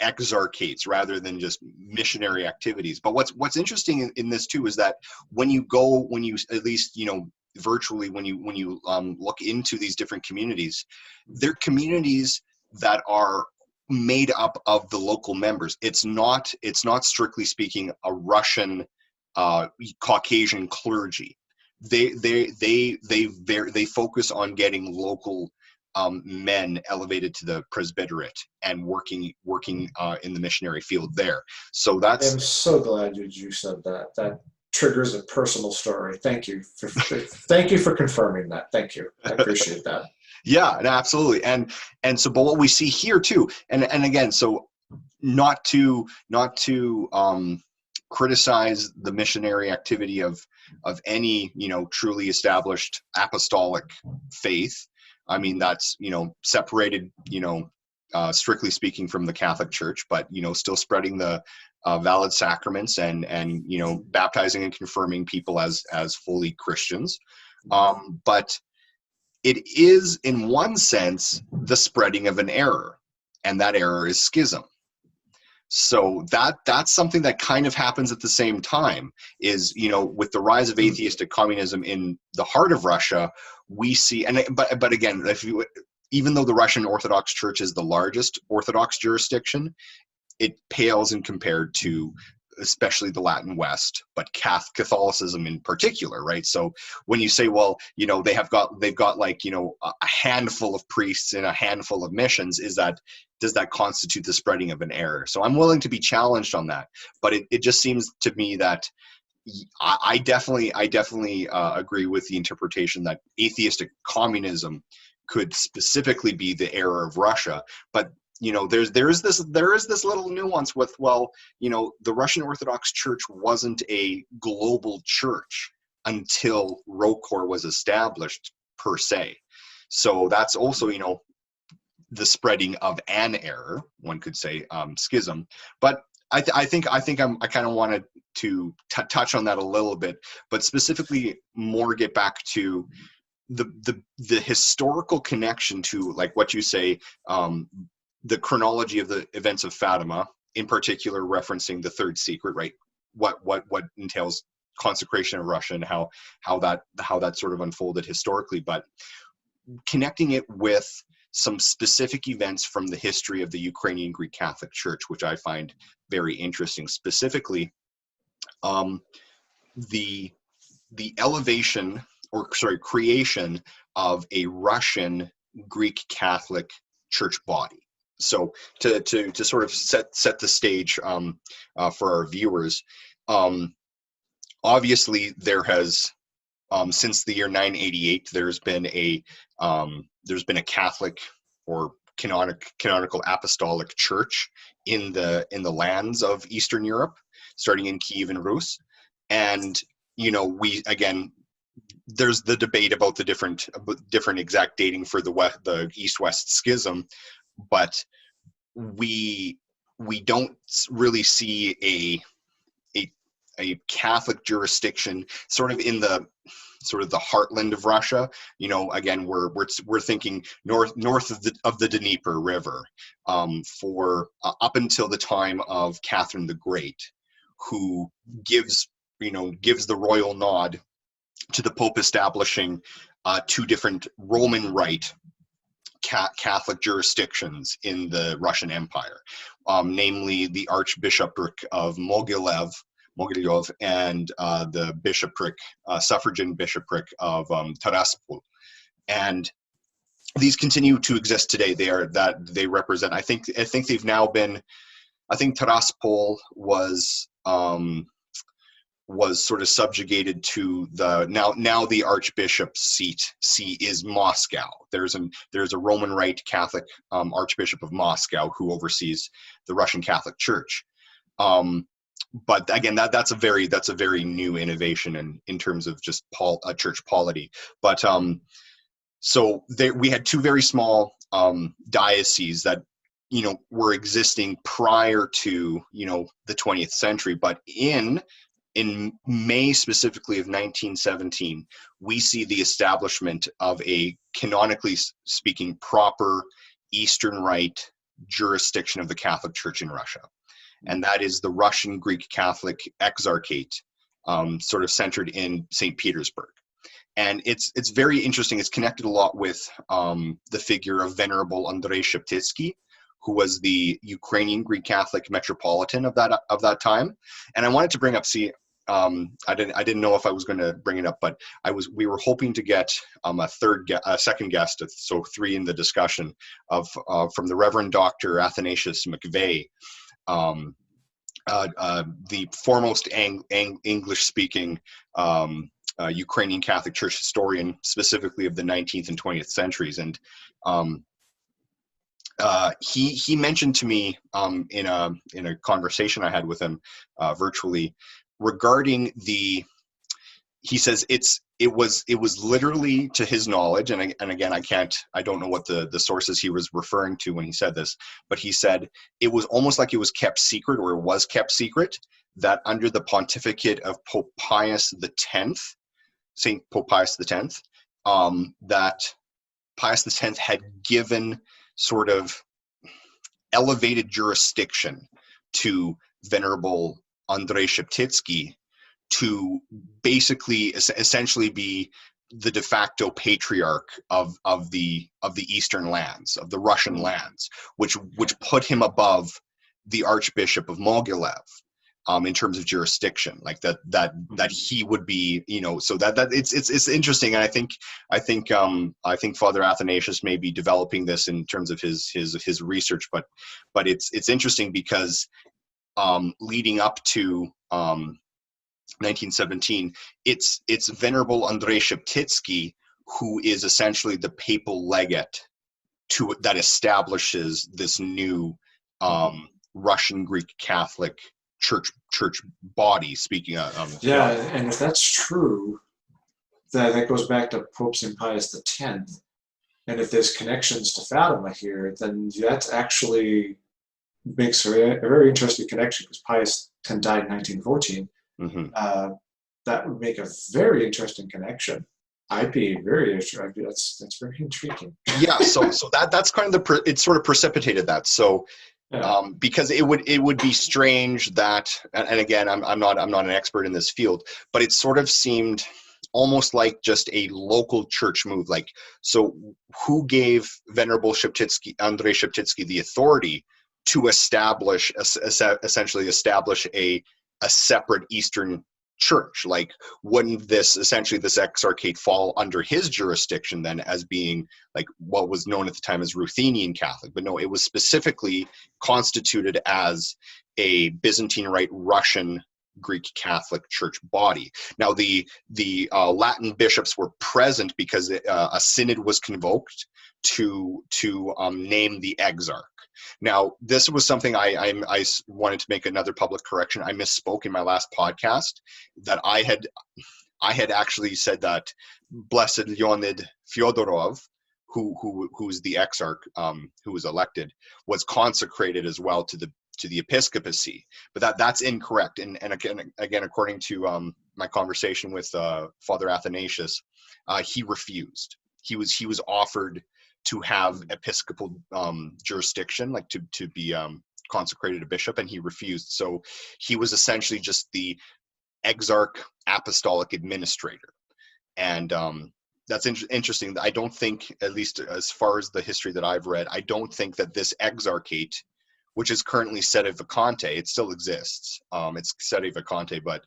Speaker 3: exarchates rather than just missionary activities. But what's interesting in this too is that when you at least virtually, when you look into these different communities, they're communities that are made up of the local members. It's not strictly speaking a Russian Caucasian clergy. They focus on getting local men elevated to the presbyterate and working in the missionary field there. So that's.
Speaker 2: I'm so glad you said that. That triggers a personal story. Thank you for confirming that. Thank you. I appreciate that.
Speaker 3: Yeah, absolutely. And so, but what we see here too, and again, so not to criticize the missionary activity of any truly established apostolic faith. I mean, that's separated strictly speaking from the Catholic Church, but still spreading the valid sacraments and baptizing and confirming people as fully Christians. But it is, in one sense, the spreading of an error, and that error is schism. So that's something that kind of happens at the same time, is with the rise of atheistic communism in the heart of Russia, we see, but again, even though the Russian Orthodox Church is the largest Orthodox jurisdiction, it pales in compared to especially the Latin West, but Catholicism in particular, right? So when you say, well, they've got like a handful of priests and a handful of missions, does that constitute the spreading of an error? So I'm willing to be challenged on that, but it just seems to me that I definitely agree with the interpretation that atheistic communism could specifically be the error of Russia, but there is this little nuance with, well, the Russian Orthodox Church wasn't a global church until ROKOR was established per se. So that's also, the spreading of an error, one could say, schism. But I kind of wanted to touch on that a little bit, but specifically more get back to the historical connection to, like what you say, the chronology of the events of Fátima, in particular referencing the third secret, right? What entails consecration of Russia and how that sort of unfolded historically, but connecting it with some specific events from the history of the Ukrainian Greek Catholic Church, which I find very interesting. Specifically, the creation of a Russian Greek Catholic Church body. So to sort of set the stage for our viewers, obviously there has since the year 988 there's been a Catholic or canonical apostolic church in the lands of Eastern Europe, starting in Kiev and Rus. And there's the debate about the different exact dating for the East-West schism, but we don't really see a Catholic jurisdiction sort of in the heartland of Russia. Again, we're thinking north of the Dnieper River, for up until the time of Catherine the Great, who gives the royal nod to the Pope establishing two different Roman Rite Catholic jurisdictions in the Russian Empire, namely the Archbishopric of Mogilev and the suffragan bishopric of Tiraspol. And these continue to exist today. They represent, I think they've now been, I think Tiraspol was sort of subjugated to now the archbishop's seat is Moscow. There's a Roman Rite Catholic Archbishop of Moscow who oversees the Russian Catholic Church. But again, that's a very new innovation in terms of just church polity. But so we had two very small dioceses that were existing prior to the 20th century, but in May specifically of 1917, we see the establishment of a canonically speaking proper Eastern Rite jurisdiction of the Catholic Church in Russia. And that is the Russian Greek Catholic Exarchate, sort of centered in St. Petersburg. And it's very interesting. It's connected a lot with the figure of Venerable Andrei Sheptytsky, who was the Ukrainian Greek Catholic Metropolitan of that time. And I wanted to bring up, I didn't know if I was going to bring it up, but we were hoping to get a second guest, so three in the discussion, from the Reverend Dr. Athanasius McVeigh, the foremost English-speaking Ukrainian Catholic Church historian, specifically of the 19th and 20th centuries. And he mentioned to me in a conversation I had with him virtually regarding he says it was literally, to his knowledge, and again I don't know what the sources he was referring to when he said this, but he said it was almost like it was kept secret, or it was kept secret, that under the pontificate of Pope Pius X, Saint Pope Pius X, that Pius X had given sort of elevated jurisdiction to Venerable Andrei Sheptytsky to basically essentially be the de facto patriarch of the Eastern lands, of the Russian lands, which put him above the Archbishop of Mogilev in terms of jurisdiction, like that he would be, so that it's interesting. And I think Father Athanasius may be developing this in terms of his research, but it's interesting because leading up to 1917, it's Venerable Andrei Sheptytsky who is essentially the papal legate that establishes this new Russian Greek Catholic church body. Speaking of
Speaker 2: and if that's true, that goes back to Pope St. Pius X. And if there's connections to Fátima here, then that actually makes a very interesting connection, because Pius X died in 1914. Mm-hmm. That would make a very interesting connection. I'd be very interested. That's very intriguing.
Speaker 3: Yeah, so that's kind of it sort of precipitated that. So because it would be strange that, and again, I'm not an expert in this field, but it sort of seemed almost like just a local church move. Like, so who gave Venerable Andrei Sheptytsky the authority to essentially establish a separate Eastern church? Like, wouldn't this exarchate fall under his jurisdiction then, as being like what was known at the time as Ruthenian Catholic? But no, it was specifically constituted as a Byzantine Rite Russian Greek Catholic Church body. Now, the Latin bishops were present because a synod was convoked to name the exarch. Now, this was something I wanted to make another public correction. I misspoke in my last podcast that I had actually said that Blessed Leonid Fyodorov, who's the exarch who was elected, was consecrated as well to the episcopacy, but that's incorrect. And again, according to my conversation with Father Athanasius, he refused. He was offered to have episcopal jurisdiction, like to be consecrated a bishop, and he refused. So he was essentially just the exarch apostolic administrator. And that's interesting. I don't think, at least as far as the history that I've read, I don't think that this exarchate, which is currently sede vacante, it still exists. It's sede vacante, but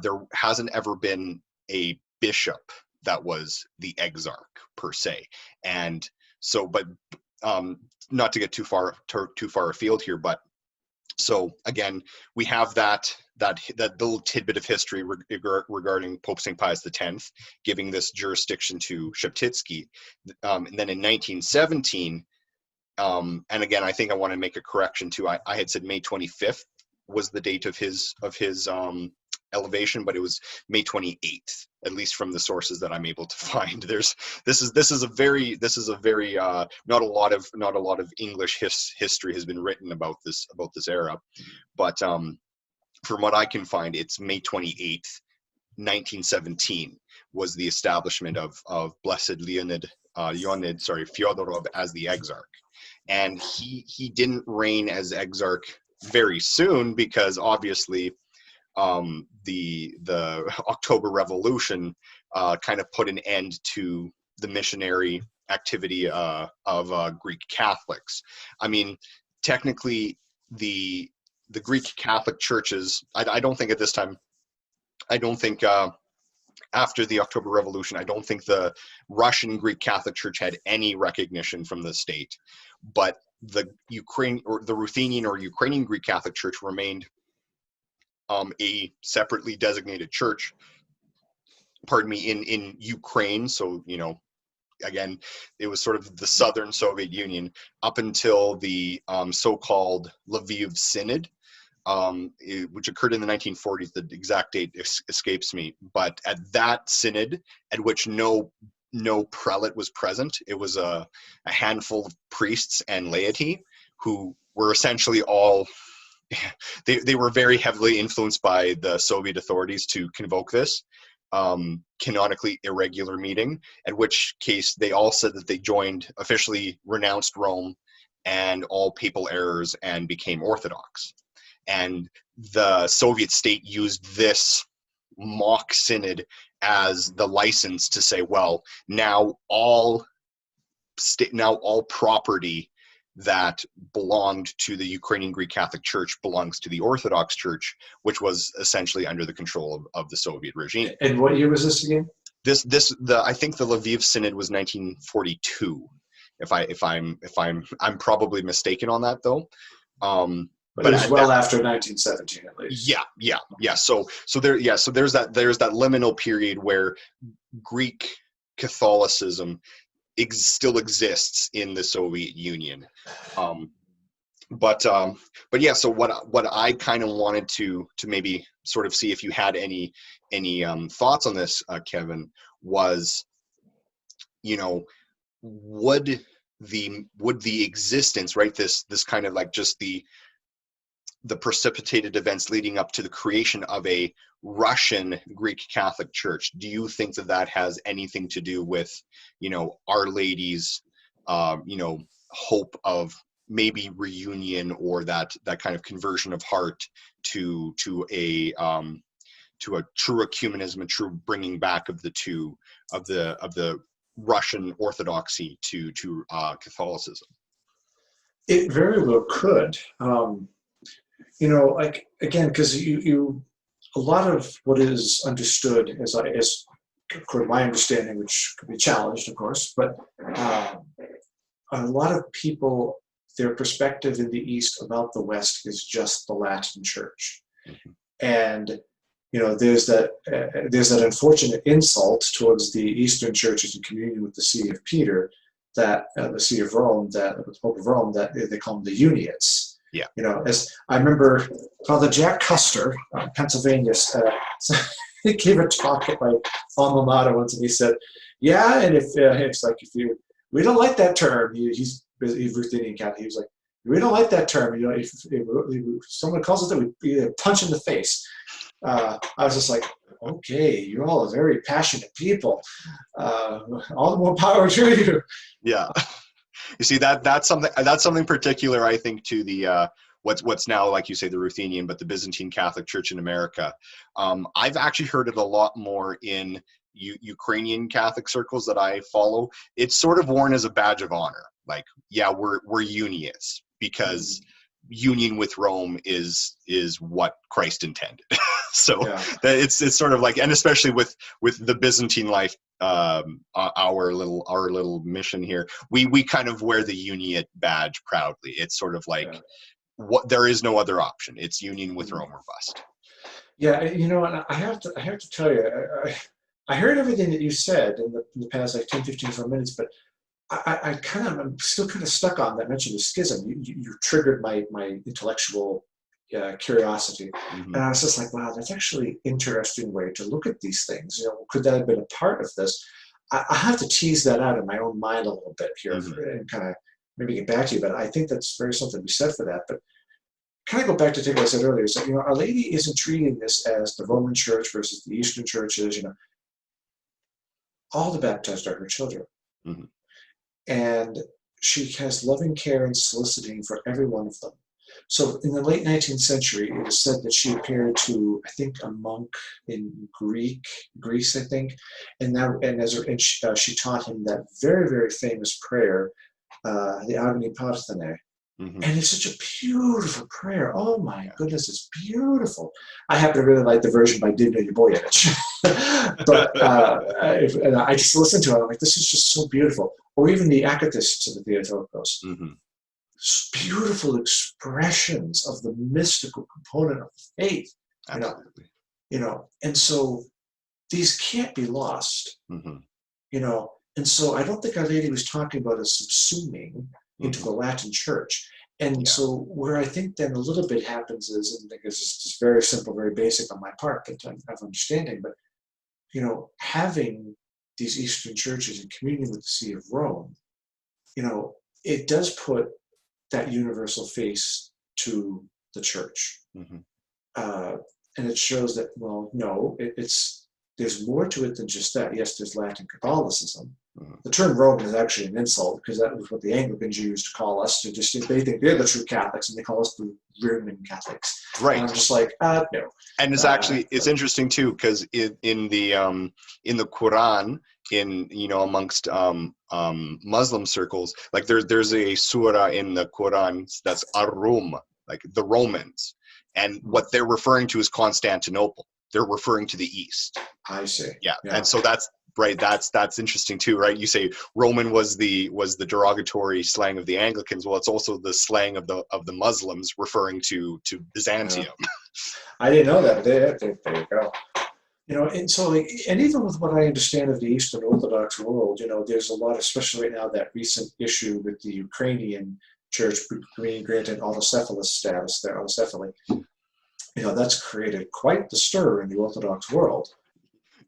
Speaker 3: there hasn't ever been a bishop that was the exarch per se. And so, but not to get too far afield here, but so again, we have that little tidbit of history regarding Pope St. Pius X giving this jurisdiction to Sheptytsky, and then in 1917. And again, I think I want to make a correction too. I had said May 25th was the date of his elevation, but it was May 28th, at least from the sources that I'm able to find. This is a very not a lot of English history has been written about this era, but from what I can find, it's May 28th, 1917 was the establishment of Blessed Leonid Fyodorov as the exarch. And he didn't reign as exarch very soon, because obviously the October Revolution kind of put an end to the missionary activity of Greek Catholics. I mean, technically, the Greek Catholic churches, I don't think at this time, I don't think after the October Revolution, I don't think the Russian Greek Catholic Church had any recognition from the state, but the Ruthenian or Ukrainian Greek Catholic Church remained a separately designated church, in Ukraine. So, again, it was sort of the Southern Soviet Union up until the so-called Lviv Synod, which occurred in the 1940s. The exact date escapes me, but at that synod, at which no prelate was present, it was a handful of priests and laity who were essentially all they were very heavily influenced by the Soviet authorities to convoke this canonically irregular meeting, at which case they all said that they officially renounced Rome and all papal errors and became Orthodox. And the Soviet state used this mock synod as the license to say, well, now all property that belonged to the Ukrainian Greek Catholic Church belongs to the Orthodox Church, which was essentially under the control of the Soviet regime.
Speaker 2: And what year was this again?
Speaker 3: I think the Lviv Synod was 1942. I'm probably mistaken on that though.
Speaker 2: But it was well after 1917, at least. Yeah. So there's that liminal period where Greek Catholicism still exists in the Soviet Union. But yeah. So what I kind of wanted to maybe sort of see if you had any thoughts on this, Kevin, was, would the existence, right? This kind of like just the precipitated events leading up to the creation of a Russian Greek Catholic Church, do you think that has anything to do with, Our Lady's, hope of maybe reunion, or that kind of conversion of heart to a true ecumenism, a true bringing back of the two, of the Russian Orthodoxy to Catholicism? It very well could. Like, again, because you a lot of what is understood, as according to my understanding, which could be challenged, of course, but a lot of people, their perspective in the East about the West is just the Latin Church. And there's that unfortunate insult towards the Eastern churches in communion with the See of Peter, that the See of Rome, that the Pope of Rome, that they call them the Uniates.
Speaker 3: Yeah.
Speaker 2: As I remember, Father Jack Custer, Pennsylvania, he gave a talk at my alma mater once, and he said, "Yeah, and if it's like we don't like that term." He's Ruthenian Catholic. He was like, "We don't like that term. If someone calls it that, we punch in the face." I was just like, "Okay, you're all a very passionate people. All the more power to you."
Speaker 3: Yeah. You see, that's something particular, I think, to the what's now, like you say, the Ruthenian, but the Byzantine Catholic Church in America. I've actually heard it a lot more in Ukrainian Catholic circles that I follow. It's sort of worn as a badge of honor. Like, yeah, we're Uniates, because union with Rome is what Christ intended. So yeah. It's sort of like, and especially with the Byzantine life, our little mission here, we kind of wear the Uniate badge proudly. It's sort of like, what, there is no other option. It's union with Rome or bust.
Speaker 2: Yeah, and I have to tell you, I heard everything that you said in the past like 10, 15 minutes, but I'm still kind of stuck on that mention of schism. You triggered my intellectual curiosity, and I was just like, wow, that's actually an interesting way to look at these things. Could that have been a part of this? I have to tease that out in my own mind a little bit here, and kind of maybe get back to you. But I think that's very something to be said for that. But kind of go back to what I said earlier. So, Our Lady isn't treating this as the Roman Church versus the Eastern churches. All the baptized are her children. And she has loving care and soliciting for every one of them. So in the late 19th century, it is said that she appeared to, I think, a monk in Greece, I think, she taught him that very, very famous prayer, the Agni Parthene. And it's such a beautiful prayer. Oh my goodness, it's beautiful. I happen to really like the version by Divna Ljubojević. But I just listened to it. I'm like, this is just so beautiful. Or even the Akathist to the Theotokos. Beautiful expressions of the mystical component of faith.
Speaker 3: Absolutely.
Speaker 2: And so these can't be lost. And so I don't think Our Lady was talking about a subsuming into the Latin Church. And so where I think then a little bit happens is, and I guess it's just very simple, very basic on my part, but I have understanding, but, having these Eastern churches in communion with the See of Rome, it does put that universal face to the church. And it shows that, well, no, there's more to it than just that. Yes, there's Latin Catholicism. The term Roman is actually an insult, because that was what the Anglicans used to call us. They think they're the true Catholics, and they call us the Roman Catholics. Right. And I'm just like, no.
Speaker 3: And it's actually it's interesting too, because in the Quran, amongst Muslim circles, like there's a surah in the Quran that's Ar-Rum, like the Romans, and what they're referring to is Constantinople. They're referring to the East.
Speaker 2: I see.
Speaker 3: Yeah. And so that's right. That's interesting too, right? You say Roman was the derogatory slang of the Anglicans. Well, it's also the slang of the Muslims referring to Byzantium.
Speaker 2: I didn't know that. There you go. And so, and even with what I understand of the Eastern Orthodox world, there's a lot, especially right now, that recent issue with the Ukrainian church being granted autocephalous status there, autocephaly. That's created quite the stir in the Orthodox world.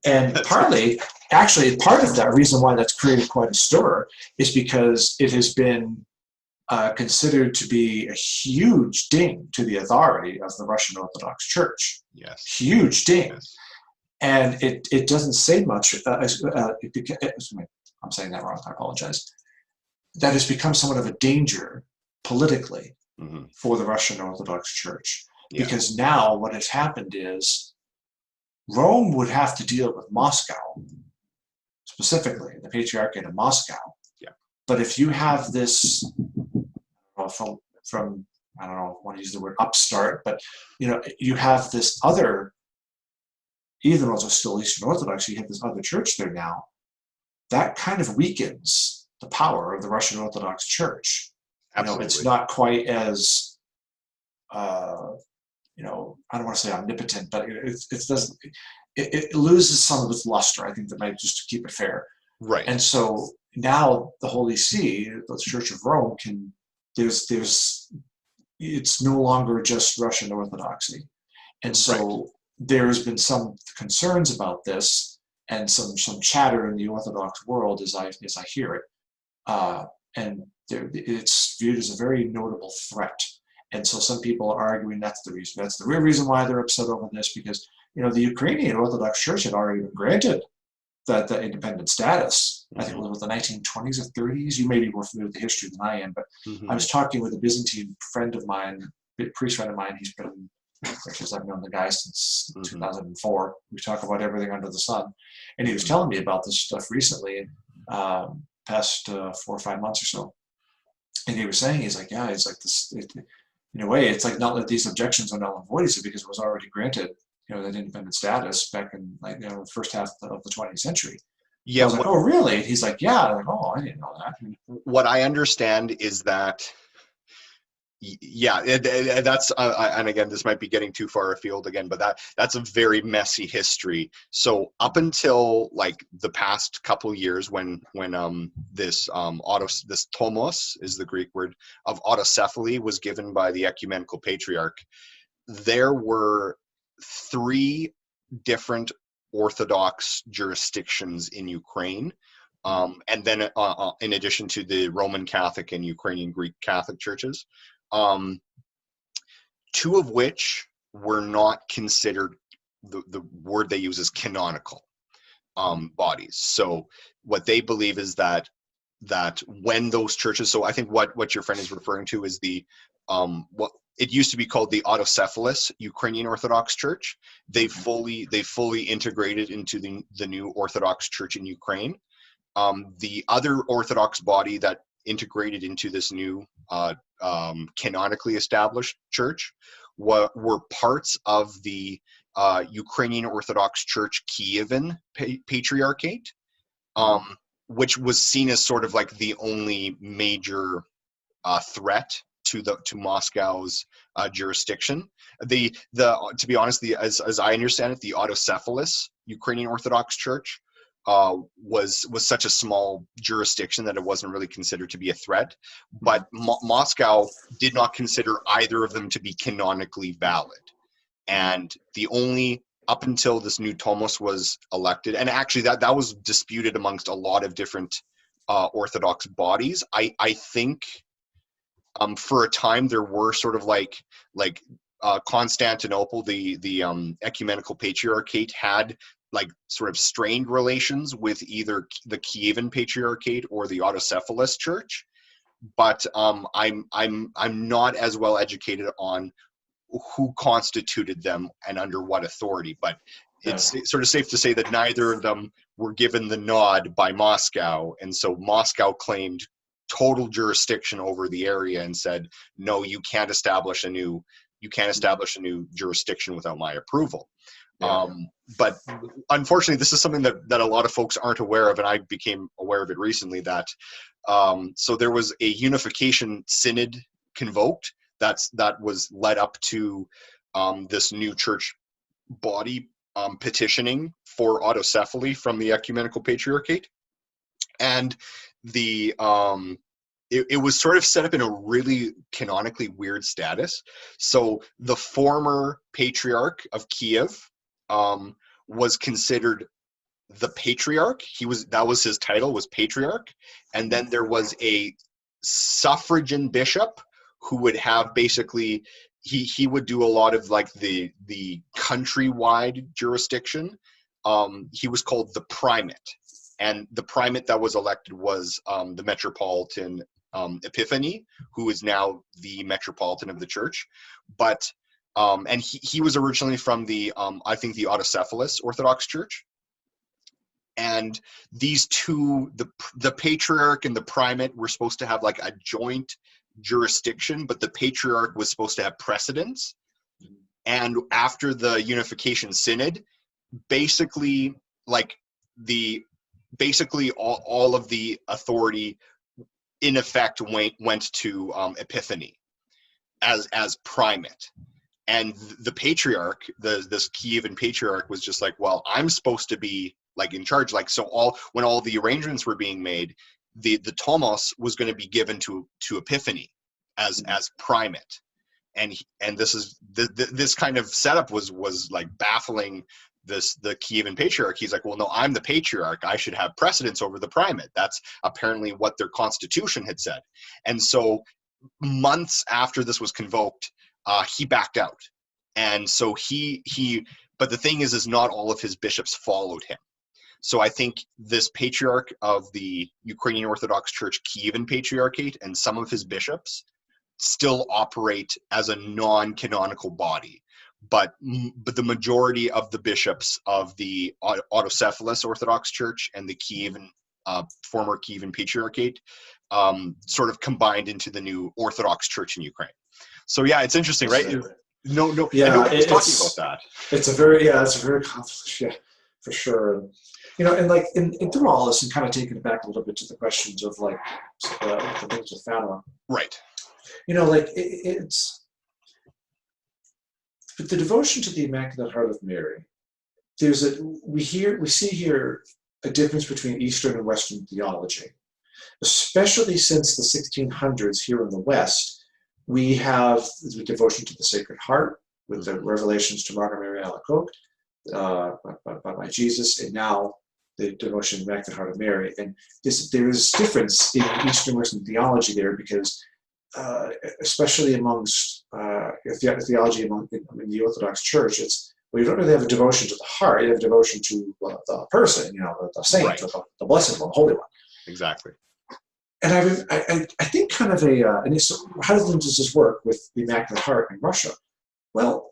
Speaker 2: And part of that reason why that's created quite a stir is because it has been considered to be a huge ding to the authority of the Russian Orthodox Church.
Speaker 3: Yes.
Speaker 2: Huge ding.
Speaker 3: Yes.
Speaker 2: And it doesn't say much. I'm saying that wrong. I apologize. That has become somewhat of a danger politically for the Russian Orthodox Church. Yeah. Because now what has happened is Rome would have to deal with Moscow, specifically the Patriarchate of Moscow.
Speaker 3: Yeah.
Speaker 2: But if you have this from I don't know, I want to use the word upstart, but you have this other even though it's still Eastern Orthodox, you have this other church there now, that kind of weakens the power of the Russian Orthodox Church.
Speaker 3: Absolutely.
Speaker 2: It's not quite as, I don't want to say omnipotent, but it loses some of its luster. I think that might, just to keep it fair.
Speaker 3: Right.
Speaker 2: And so now the Holy See, the Church of Rome, it's no longer just Russian Orthodoxy. And so there's been some concerns about this and some chatter in the Orthodox world as I hear it. And it's viewed as a very notable threat. And so some people are arguing that's the reason. That's the real reason why they're upset over this, because the Ukrainian Orthodox Church had already been granted the independent status. I think it was the 1920s or 30s. You may be more familiar with the history than I am, but I was talking with a Byzantine friend of mine, a priest friend of mine. He's been, I've known the guy since 2004. We talk about everything under the sun. And he was telling me about this stuff recently, past 4 or 5 months or so. And he was saying, he's like this, in a way, it's like not that these objections are null and void, because it was already granted, that independent status back in the first half of the 20th century.
Speaker 3: Yeah.
Speaker 2: I was like, oh, really? And he's like, yeah. I'm like, oh, I didn't know that.
Speaker 3: What I understand is that, that's, and again, this might be getting too far afield again, but that's a very messy history. So up until like the past couple years, when this tomos is the Greek word of autocephaly was given by the ecumenical patriarch, there were 3 different Orthodox jurisdictions in Ukraine. And then in addition to the Roman Catholic and Ukrainian Greek Catholic churches, 2 of which were not considered, the word they use is canonical bodies. So what they believe is that when those churches, so I think what your friend is referring to is the what it used to be called the autocephalous Ukrainian Orthodox Church. They fully integrated into the new Orthodox Church in Ukraine. The other Orthodox body that integrated into this new canonically established church were parts of the Ukrainian Orthodox Church Kievan Patriarchate, which was seen as sort of like the only major threat to Moscow's jurisdiction. To be honest, as I understand it, the autocephalous Ukrainian Orthodox Church was such a small jurisdiction that it wasn't really considered to be a threat. But Moscow did not consider either of them to be canonically valid. And the only, up until this new Tomos was elected, and actually that was disputed amongst a lot of different Orthodox bodies. I think for a time there were sort of like Constantinople, the ecumenical patriarchate, had like sort of strained relations with either the Kievan Patriarchate or the autocephalous Church, but I'm not as well educated on who constituted them and under what authority. But it's sort of safe to say that neither of them were given the nod by Moscow, and so Moscow claimed total jurisdiction over the area and said, no, you can't establish a new jurisdiction without my approval. But unfortunately, this is something that a lot of folks aren't aware of, and I became aware of it recently, that so there was a unification synod convoked that was led up to this new church body petitioning for autocephaly from the ecumenical patriarchate, and it was sort of set up in a really canonically weird status. So the former patriarch of Kiev was considered the patriarch. That was his title, was patriarch. And then there was a suffragan bishop who would have basically, he would do a lot of like the countrywide jurisdiction. He was called the primate. And the primate that was elected was the Metropolitan Epifany, who is now the Metropolitan of the church. But and he was originally from the I think the autocephalous Orthodox Church. And these two, the patriarch and the primate, were supposed to have like a joint jurisdiction, but the patriarch was supposed to have precedence. And after the unification synod, basically like basically all of the authority in effect went to Epifany as primate. And the patriarch, this Kievan patriarch, was just like, well, I'm supposed to be like in charge. Like, so when all the arrangements were being made, the Tomos was going to be given to Epifany as primate. And this kind of setup was like baffling the Kievan patriarch. He's like, well, no, I'm the patriarch. I should have precedence over the primate. That's apparently what their constitution had said. And so months after this was convoked, he backed out. And so but the thing is not all of his bishops followed him. So I think this patriarch of the Ukrainian Orthodox Church Kievan Patriarchate and some of his bishops still operate as a non-canonical body. But the majority of the bishops of the autocephalous Orthodox Church and the Kievan, former Kievan Patriarchate sort of combined into the new Orthodox Church in Ukraine. So yeah, it's interesting, right? No,
Speaker 2: yeah,
Speaker 3: nobody's talking about that.
Speaker 2: It's a very conflict, yeah, for sure. You know, and like in through all this, and kind of taking it back a little bit to the questions of like the things with Fátima,
Speaker 3: right?
Speaker 2: You know, like it's but the devotion to the Immaculate Heart of Mary. We see here a difference between Eastern and Western theology, especially since the 1600s here in the West. We have the devotion to the Sacred Heart with the revelations to Margaret Mary Alacoque by Jesus, and now the devotion to the Immaculate Heart of Mary. And there is difference in Eastern and Western theology there because, especially amongst theology among the Orthodox Church, you don't really have a devotion to the heart; you have a devotion to the person, the saint, right, the blessed one, the holy one.
Speaker 3: Exactly.
Speaker 2: And I think kind of how does this work with the Immaculate Heart in Russia? Well,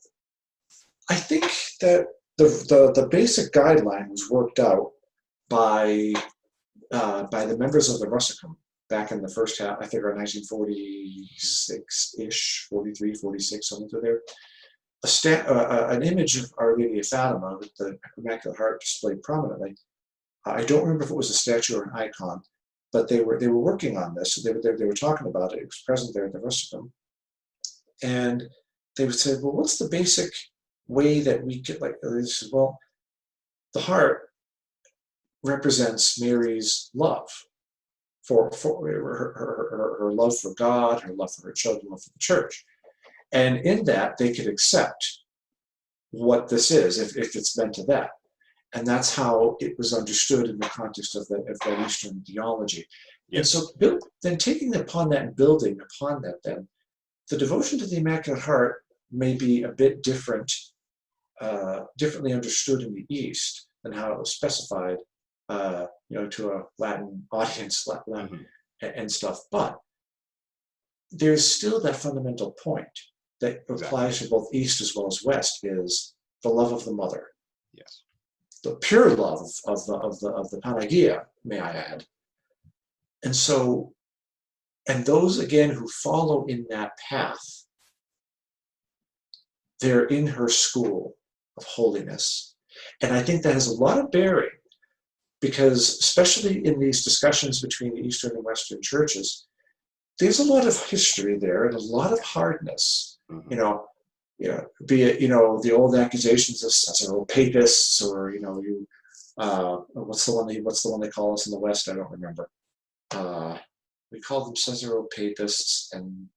Speaker 2: I think that the basic guideline was worked out by the members of the Russicum back in the first half, I think around 1946-ish, 43, 46, something through there. An image of Our Lady of Fátima with the Immaculate Heart displayed prominently. I don't remember if it was a statue or an icon, but they were working on this. So they were talking about it. It was present there at the Russicum, and they would say, "Well, what's the basic way that we get like?" They said, "Well, the heart represents Mary's love for her love for God, her love for her children, love for the Church, and in that they could accept what this is if it's meant to that." And that's how it was understood in the context of that Eastern theology. Yes. And so then taking upon that and building upon that, then the devotion to the Immaculate Heart may be a bit differently understood in the East than how it was specified, to a Latin audience, and stuff. But there's still that fundamental point that applies to both East as well as West, is the love of the Mother.
Speaker 3: Yes.
Speaker 2: The pure love of the Panagia, may I add. And so, and those again who follow in that path, they're in her school of holiness. And I think that has a lot of bearing, because especially in these discussions between the Eastern and Western churches, there's a lot of history there and a lot of hardness, be it, the old accusations of papists, or, what's the one they call us in the West? I don't remember. We call them Caesaro-papists, and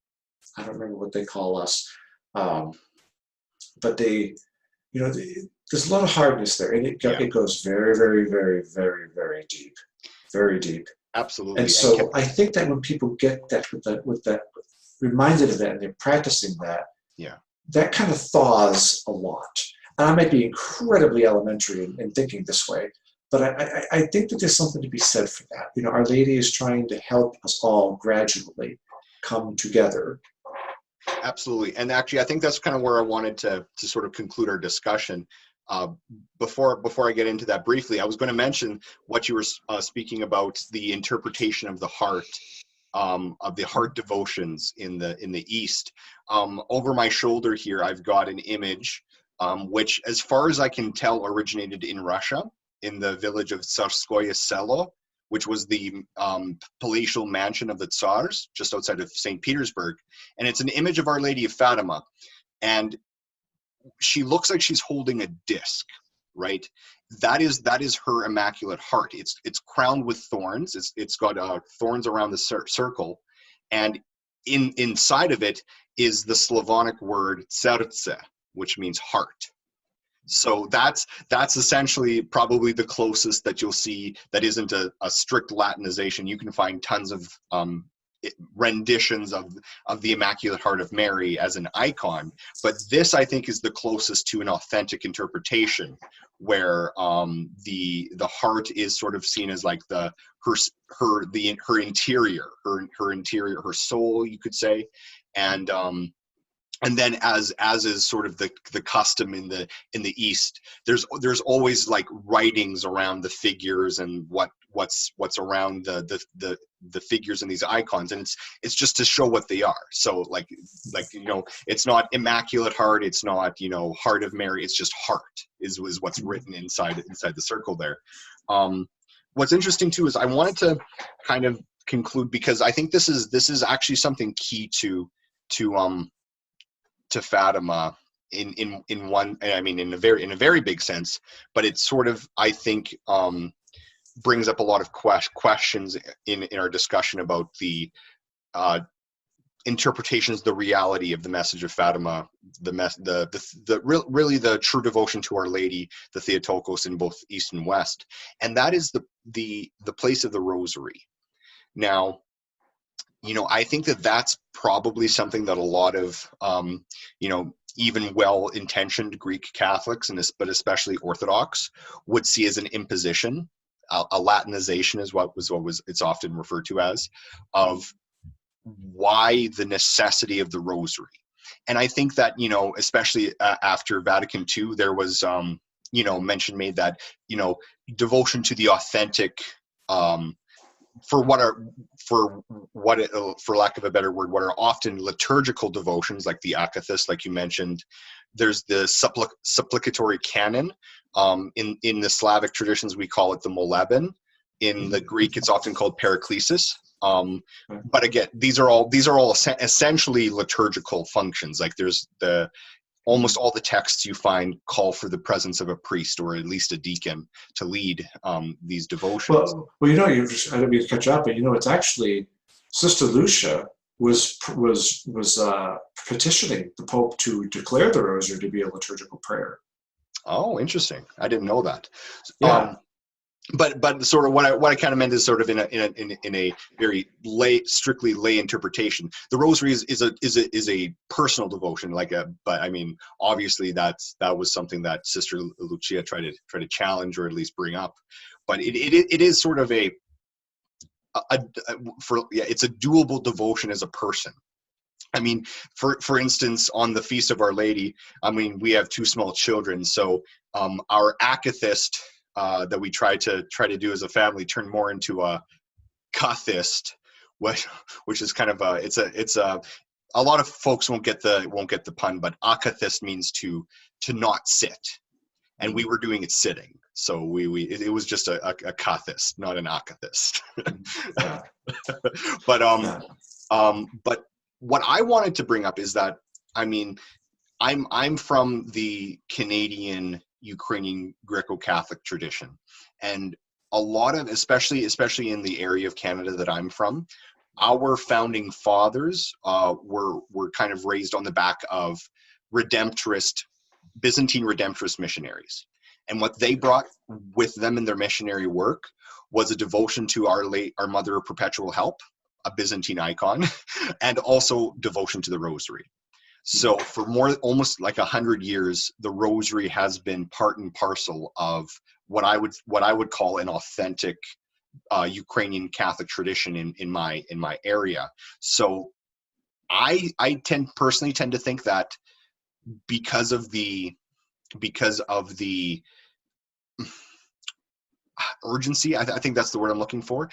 Speaker 2: I don't remember what they call us. But there's a lot of hardness there, and it goes very, very, very, very, very deep, very deep.
Speaker 3: Absolutely.
Speaker 2: And so I think that when people get that with that reminded of that, and they're practicing that, that kind of thaws a lot. And I might be incredibly elementary in thinking this way, but I think that there's something to be said for that. Our Lady is trying to help us all gradually come together.
Speaker 3: Absolutely. And actually, I think that's kind of where I wanted to sort of conclude our discussion. Before I get into that briefly, I was going to mention what you were speaking about, the interpretation of the heart, of the heart devotions in the East. Over my shoulder here, I've got an image which, as far as I can tell, originated in Russia, in the village of Tsarskoye Selo, which was the palatial mansion of the Tsars, just outside of St. Petersburg. And it's an image of Our Lady of Fatima. And she looks like she's holding a disc, right? That is her Immaculate Heart. It's crowned with thorns. It's got thorns around the circle. And inside of it is the Slavonic word serce, which means heart. So that's essentially probably the closest that you'll see that isn't a strict Latinization. You can find tons of renditions of the Immaculate Heart of Mary as an icon, but this, I think, is the closest to an authentic interpretation, where the heart is sort of seen as like her interior, her soul, you could say, and then as is sort of the custom in the East, there's always like writings around the figures and what's around the figures in these icons, and it's just to show what they are. So like it's not Immaculate Heart, it's not Heart of Mary, it's just heart is what's written inside the circle there. What's interesting too is I wanted to kind of conclude, because I think this is actually something key to Fatima in one, I mean, in a very big sense, but it's sort of, I think, brings up a lot of questions in our discussion about the interpretations, the reality of the message of Fatima, really the true devotion to Our Lady, the Theotokos in both East and West, and that is the place of the Rosary. Now, I think that's probably something that a lot of, even well-intentioned Greek Catholics, but especially Orthodox, would see as an imposition, a Latinization is what it's often referred to as, of why the necessity of the Rosary. And I think that, especially after Vatican II, there was, mention made that, devotion to the authentic, for lack of a better word, what are often liturgical devotions, like the akathist, like you mentioned. There's the supplicatory canon. In the Slavic traditions, we call it the moleben. In the Greek, it's often called paraklesis. But again, these are all essentially liturgical functions. Like there's almost all the texts you find call for the presence of a priest or at least a deacon to lead these devotions.
Speaker 2: Well, I don't mean to cut you off, but it's actually Sister Lúcia was petitioning the Pope to declare the Rosary to be a liturgical prayer.
Speaker 3: Oh, interesting! I didn't know that.
Speaker 2: Yeah.
Speaker 3: But sort of what I kind of meant is sort of in a very strictly lay interpretation. The Rosary is a personal devotion, but I mean, obviously that was something that Sister Lúcia tried to challenge or at least bring up. But it is sort of it's a doable devotion as a person. I mean, for instance, on the Feast of Our Lady, I mean, we have 2 small children, so our akathist that we try to do as a family turned more into a kathist, which is kind of a lot of folks won't get the pun, but akathist means to not sit, and we were doing it sitting, so it was just a kathist, not an akathist. But what I wanted to bring up is that, I mean, I'm from the Canadian Ukrainian Greco-Catholic tradition, and a lot of, especially in the area of Canada that I'm from, our founding fathers were kind of raised on the back of Byzantine Redemptorist missionaries, and what they brought with them in their missionary work was a devotion to Our Mother of Perpetual Help, a Byzantine icon, and also devotion to the Rosary. So for almost like 100 years, the Rosary has been part and parcel of what I would call an authentic Ukrainian Catholic tradition in my area. So I personally tend to think that because of the urgency, I think that's the word I'm looking for.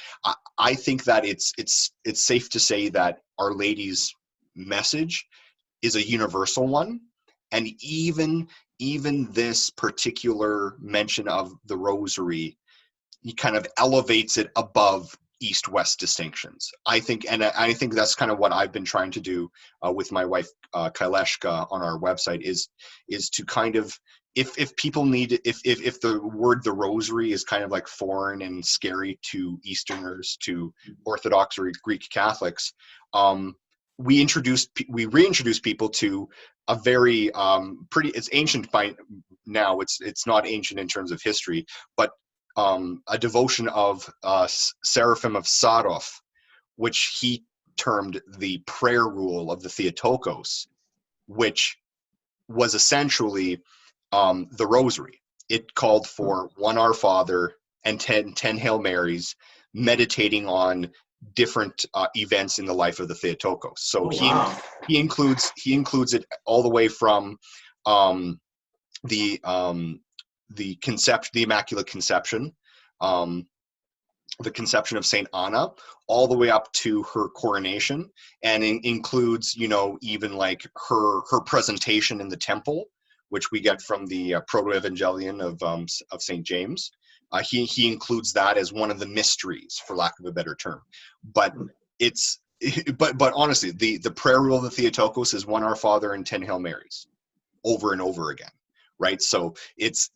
Speaker 3: I think that it's safe to say that Our Lady's message is a universal one, and even even this particular mention of the rosary, he kind of elevates it above East-West distinctions. I think that's kind of what I've been trying to do with my wife Kaileshka on our website is to kind of, if people need, if the word the rosary is kind of like foreign and scary to Easterners, to Orthodox or Greek Catholics, we reintroduce people to a very it's ancient by now. It's not ancient in terms of history, but a devotion of Seraphim of Sarov, which he termed the prayer rule of the Theotokos, which was essentially the rosary. It called for one Our Father and 10 Hail Marys, meditating on different events in the life of the Theotokos. So he includes it all the way from the Immaculate Conception, the conception of Saint Anna, all the way up to her coronation, and includes, even like her presentation in the temple, which we get from the Proto-Evangelion of Saint James. He includes that as one of the mysteries, for lack of a better term. But but honestly, the prayer rule of the Theotokos is one Our Father and 10 Hail Marys, over and over again. Right, so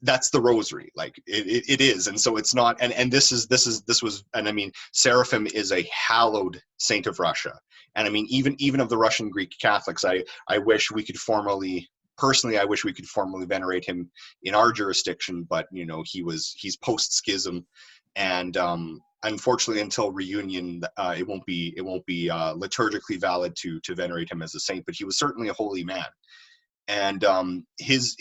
Speaker 3: that's the rosary, like it is, and so it's not, and this was, and I mean, Seraphim is a hallowed saint of Russia, and I mean, even of the Russian Greek Catholics, I wish we could formally venerate him in our jurisdiction, but he's post schism, and unfortunately, until reunion, it won't be liturgically valid to venerate him as a saint, but he was certainly a holy man. And his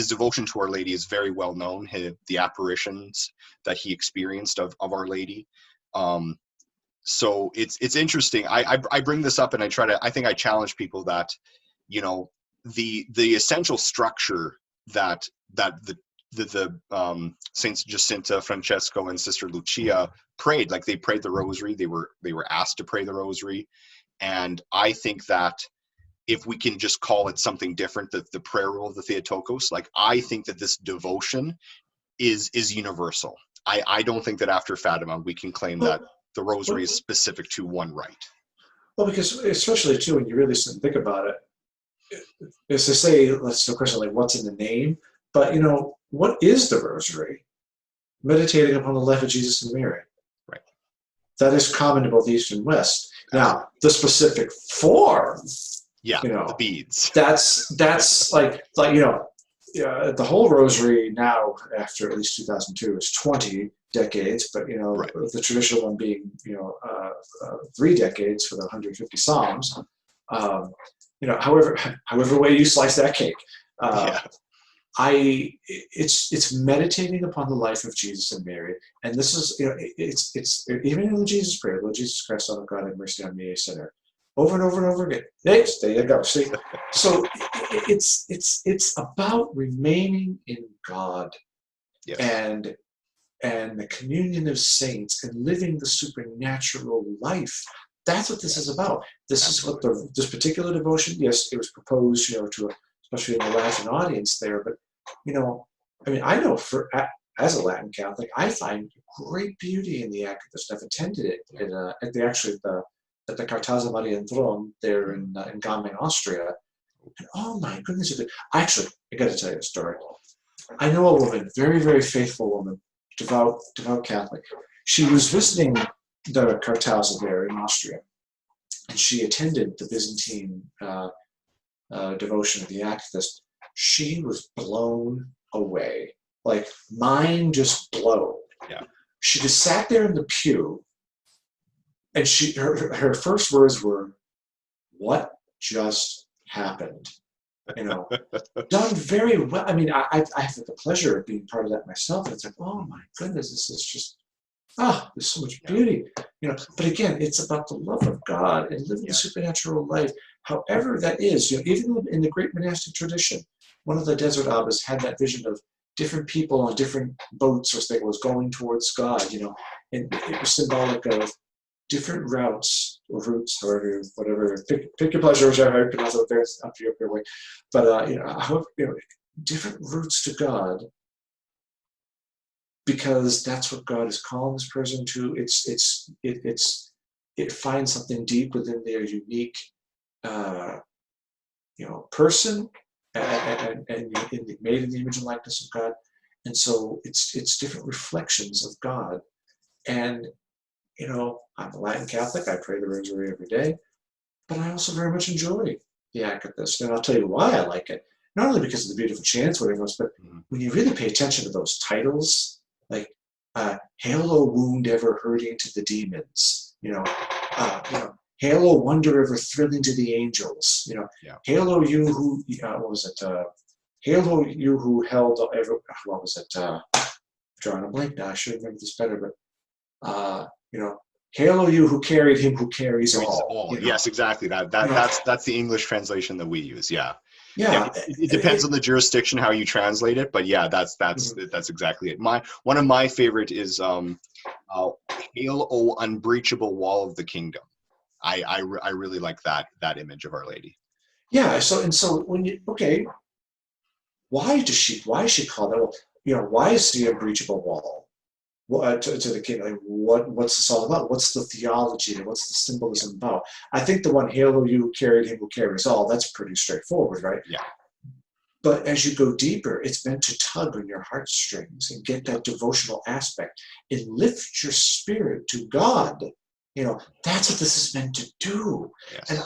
Speaker 3: devotion to Our Lady is very well known. The apparitions that he experienced of Our Lady. So it's interesting. I bring this up and I think I challenge people that, the essential structure that the Saints Jacinta, Francesco, and Sister Lucia prayed, like they prayed the rosary. They were asked to pray the rosary, and I think that if we can just call it something different, the prayer rule of the Theotokos, like I think that this devotion is universal. I don't think that after Fatima we can claim that the rosary is specific to one rite.
Speaker 2: Well, because especially too, when you really sit and think about it, is to say, let's the question like what's in the name, but what is the rosary? Meditating upon the life of Jesus and Mary.
Speaker 3: Right.
Speaker 2: That is common to both East and West. Now, the specific form.
Speaker 3: Yeah, the beads.
Speaker 2: That's like the whole rosary now, after at least 2002, is 20 decades, but right. The traditional one being 3 decades for the 150 Psalms. However way you slice that cake, it's meditating upon the life of Jesus and Mary, and this is it's even in the Jesus prayer, Lord Jesus Christ, Son of God, have mercy on me, a sinner. Over and over and over again. Next, there you go. See, so it's about remaining in God,
Speaker 3: yes.
Speaker 2: and the communion of saints and living the supernatural life. That's what this is about. This Absolutely. Is what this particular devotion. Yes, it was proposed, to especially in the Latin audience there. But I know as a Latin Catholic, I find great beauty in the act of this. I've attended it at the Cartazza Marienthron there in Gaming, Austria. And oh my goodness, I got to tell you a story. I know a woman, very, very faithful woman, devout Catholic. She was visiting the Cartazza there in Austria, and she attended the Byzantine devotion of the Activist. She was blown away, like mind just blown.
Speaker 3: Yeah.
Speaker 2: She just sat there in the pew. And her first words were, "What just happened?" Done very well. I mean, I have the pleasure of being part of that myself. And it's like, oh my goodness, this is just, there's so much beauty. But again, it's about the love of God and living the supernatural life, however that is. Even in the great monastic tradition, one of the desert abbas had that vision of different people on different boats or things was going towards God, and it was symbolic of different routes or routes, or whatever. Pick your pleasure, whichever you pronounce it. There's up to your way. But different routes to God, because that's what God is calling this person to. It finds something deep within their unique, person, and made in the image and likeness of God, and so it's different reflections of God. And I'm a Latin Catholic. I pray the Rosary every day, but I also very much enjoy the act of this, and I'll tell you why I like it. Not only because of the beautiful chants, whatever else, but when you really pay attention to those titles, like "Hail, O wound ever hurting to the demons," "Hail, O wonder ever thrilling to the angels," "Hail, O you who," what was it? "Hail, O you who held ever," what was it? Drawing a blank now. I should remember this better, but "Hail, O you who carried him who carries all."
Speaker 3: Yes, exactly. That's the English translation that we use. Yeah. It depends on the jurisdiction how you translate it, but yeah, that's exactly it. One of my favorite is "Hail, O unbreachable wall of the kingdom." I really like that image of Our Lady.
Speaker 2: Yeah. So when why is she called that? Why is the unbreachable wall to the king? Like, what's this all about? What's the theology and what's the symbolism about? I think the one "Hail, O you who carried him who carries all," that's pretty straightforward, right?
Speaker 3: Yeah.
Speaker 2: But as you go deeper, it's meant to tug on your heartstrings and get that devotional aspect and lift your spirit to God. That's what this is meant to do. Yes. And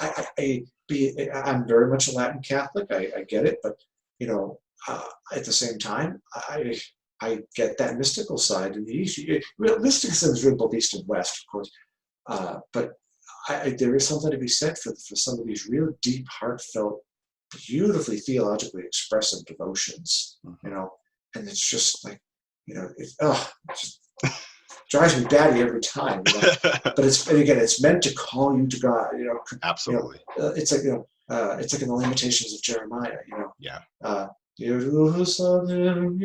Speaker 2: I'm very much a Latin Catholic. I get it, but at the same time, I get that mystical side in the East. Mysticism is really both East and West, of course. But there is something to be said for some of these real deep, heartfelt, beautifully theologically expressive devotions. And it's just like, it just drives me batty every time. But it's meant to call you to God.
Speaker 3: Absolutely.
Speaker 2: It's like it's like in the Lamentations of Jeremiah.
Speaker 3: Yeah.
Speaker 2: Jerusalem,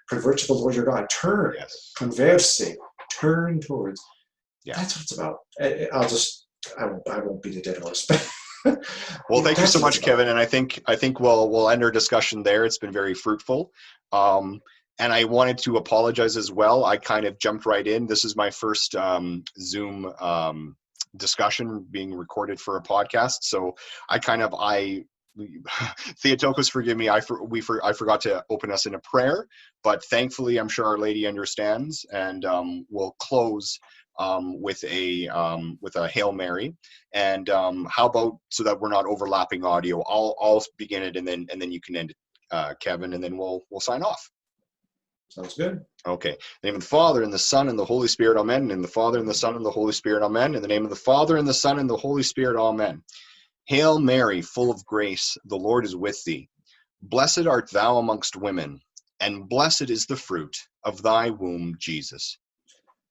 Speaker 2: convert to the Lord your God. Turn, converse, turn towards. Yeah. That's what it's about. I won't beat a dead horse.
Speaker 3: Well, thank you so much, Kevin. And I think we'll end our discussion there. It's been very fruitful. And I wanted to apologize as well. I kind of jumped right in. This is my first Zoom discussion being recorded for a podcast. So Theotokos, forgive me. I forgot to open us in a prayer, but thankfully, I'm sure Our Lady understands, and we'll close with a Hail Mary. And how about, so that we're not overlapping audio, I'll begin it and then you can end it, Kevin, and then we'll sign off.
Speaker 2: Sounds good.
Speaker 3: Okay. In the name of the Father, and the Son, and the Holy Spirit, amen. In the Father, and the Son, and the Holy Spirit, amen. In the name of the Father, and the Son, and the Holy Spirit, amen. Hail Mary, full of grace, the Lord is with thee. Blessed art thou amongst women, and blessed is the fruit of thy womb, Jesus.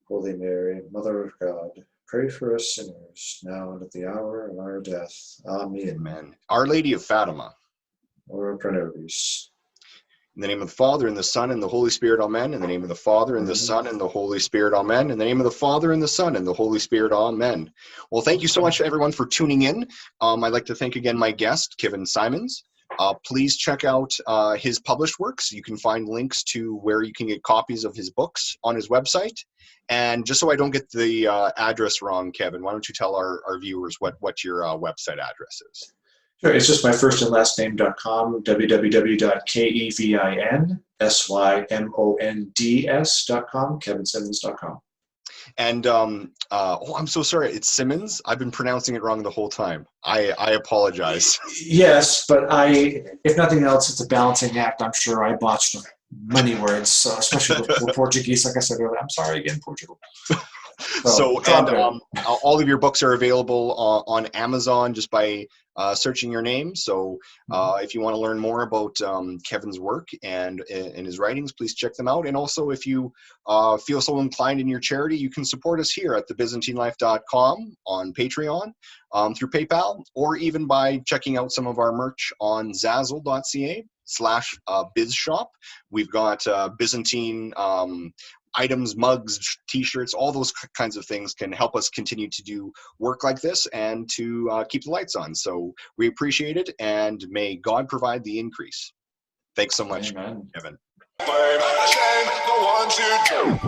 Speaker 2: Holy Mary, Mother of God, pray for us sinners, now and at the hour of our death. Amen.
Speaker 3: Amen. Our Lady of Fátima,
Speaker 2: Ora pro nobis.
Speaker 3: In the name of the Father, and the Son, and the Holy Spirit, amen. In the name of the Father, and the Son, and the Holy Spirit, amen. In the name of the Father, and the Son, and the Holy Spirit, amen. Well, thank you so much, everyone, for tuning in. I'd like to thank again my guest, Kevin Symonds. Please check out his published works. You can find links to where you can get copies of his books on his website. And just so I don't get the address wrong, Kevin, why don't you tell our viewers what your website address is?
Speaker 2: Sure, it's just my first and last name.com, www.kevinsymonds.com, kevinsymonds.com.
Speaker 3: And I'm so sorry, it's Symonds. I've been pronouncing it wrong the whole time. I apologize.
Speaker 2: Yes, but if nothing else, it's a balancing act. I'm sure I botched many words, especially with Portuguese. Like I said earlier, I'm sorry again, Portugal. All of your books are available on Amazon just by searching your name. So if you want to learn more about Kevin's work and his writings, please check them out. And also, if you feel so inclined in your charity, you can support us here at thebyzantinelife.com, on Patreon, through PayPal, or even by checking out some of our merch on Zazzle.ca/bizshop. We've got Byzantine.
Speaker 3: items, mugs, t-shirts, all those kinds of things can help us continue to do work like this and to keep the lights on. So we appreciate it, and may God provide the increase. Thanks so much,
Speaker 2: Amen.
Speaker 3: Kevin.
Speaker 4: Blame, shame, the ones who do.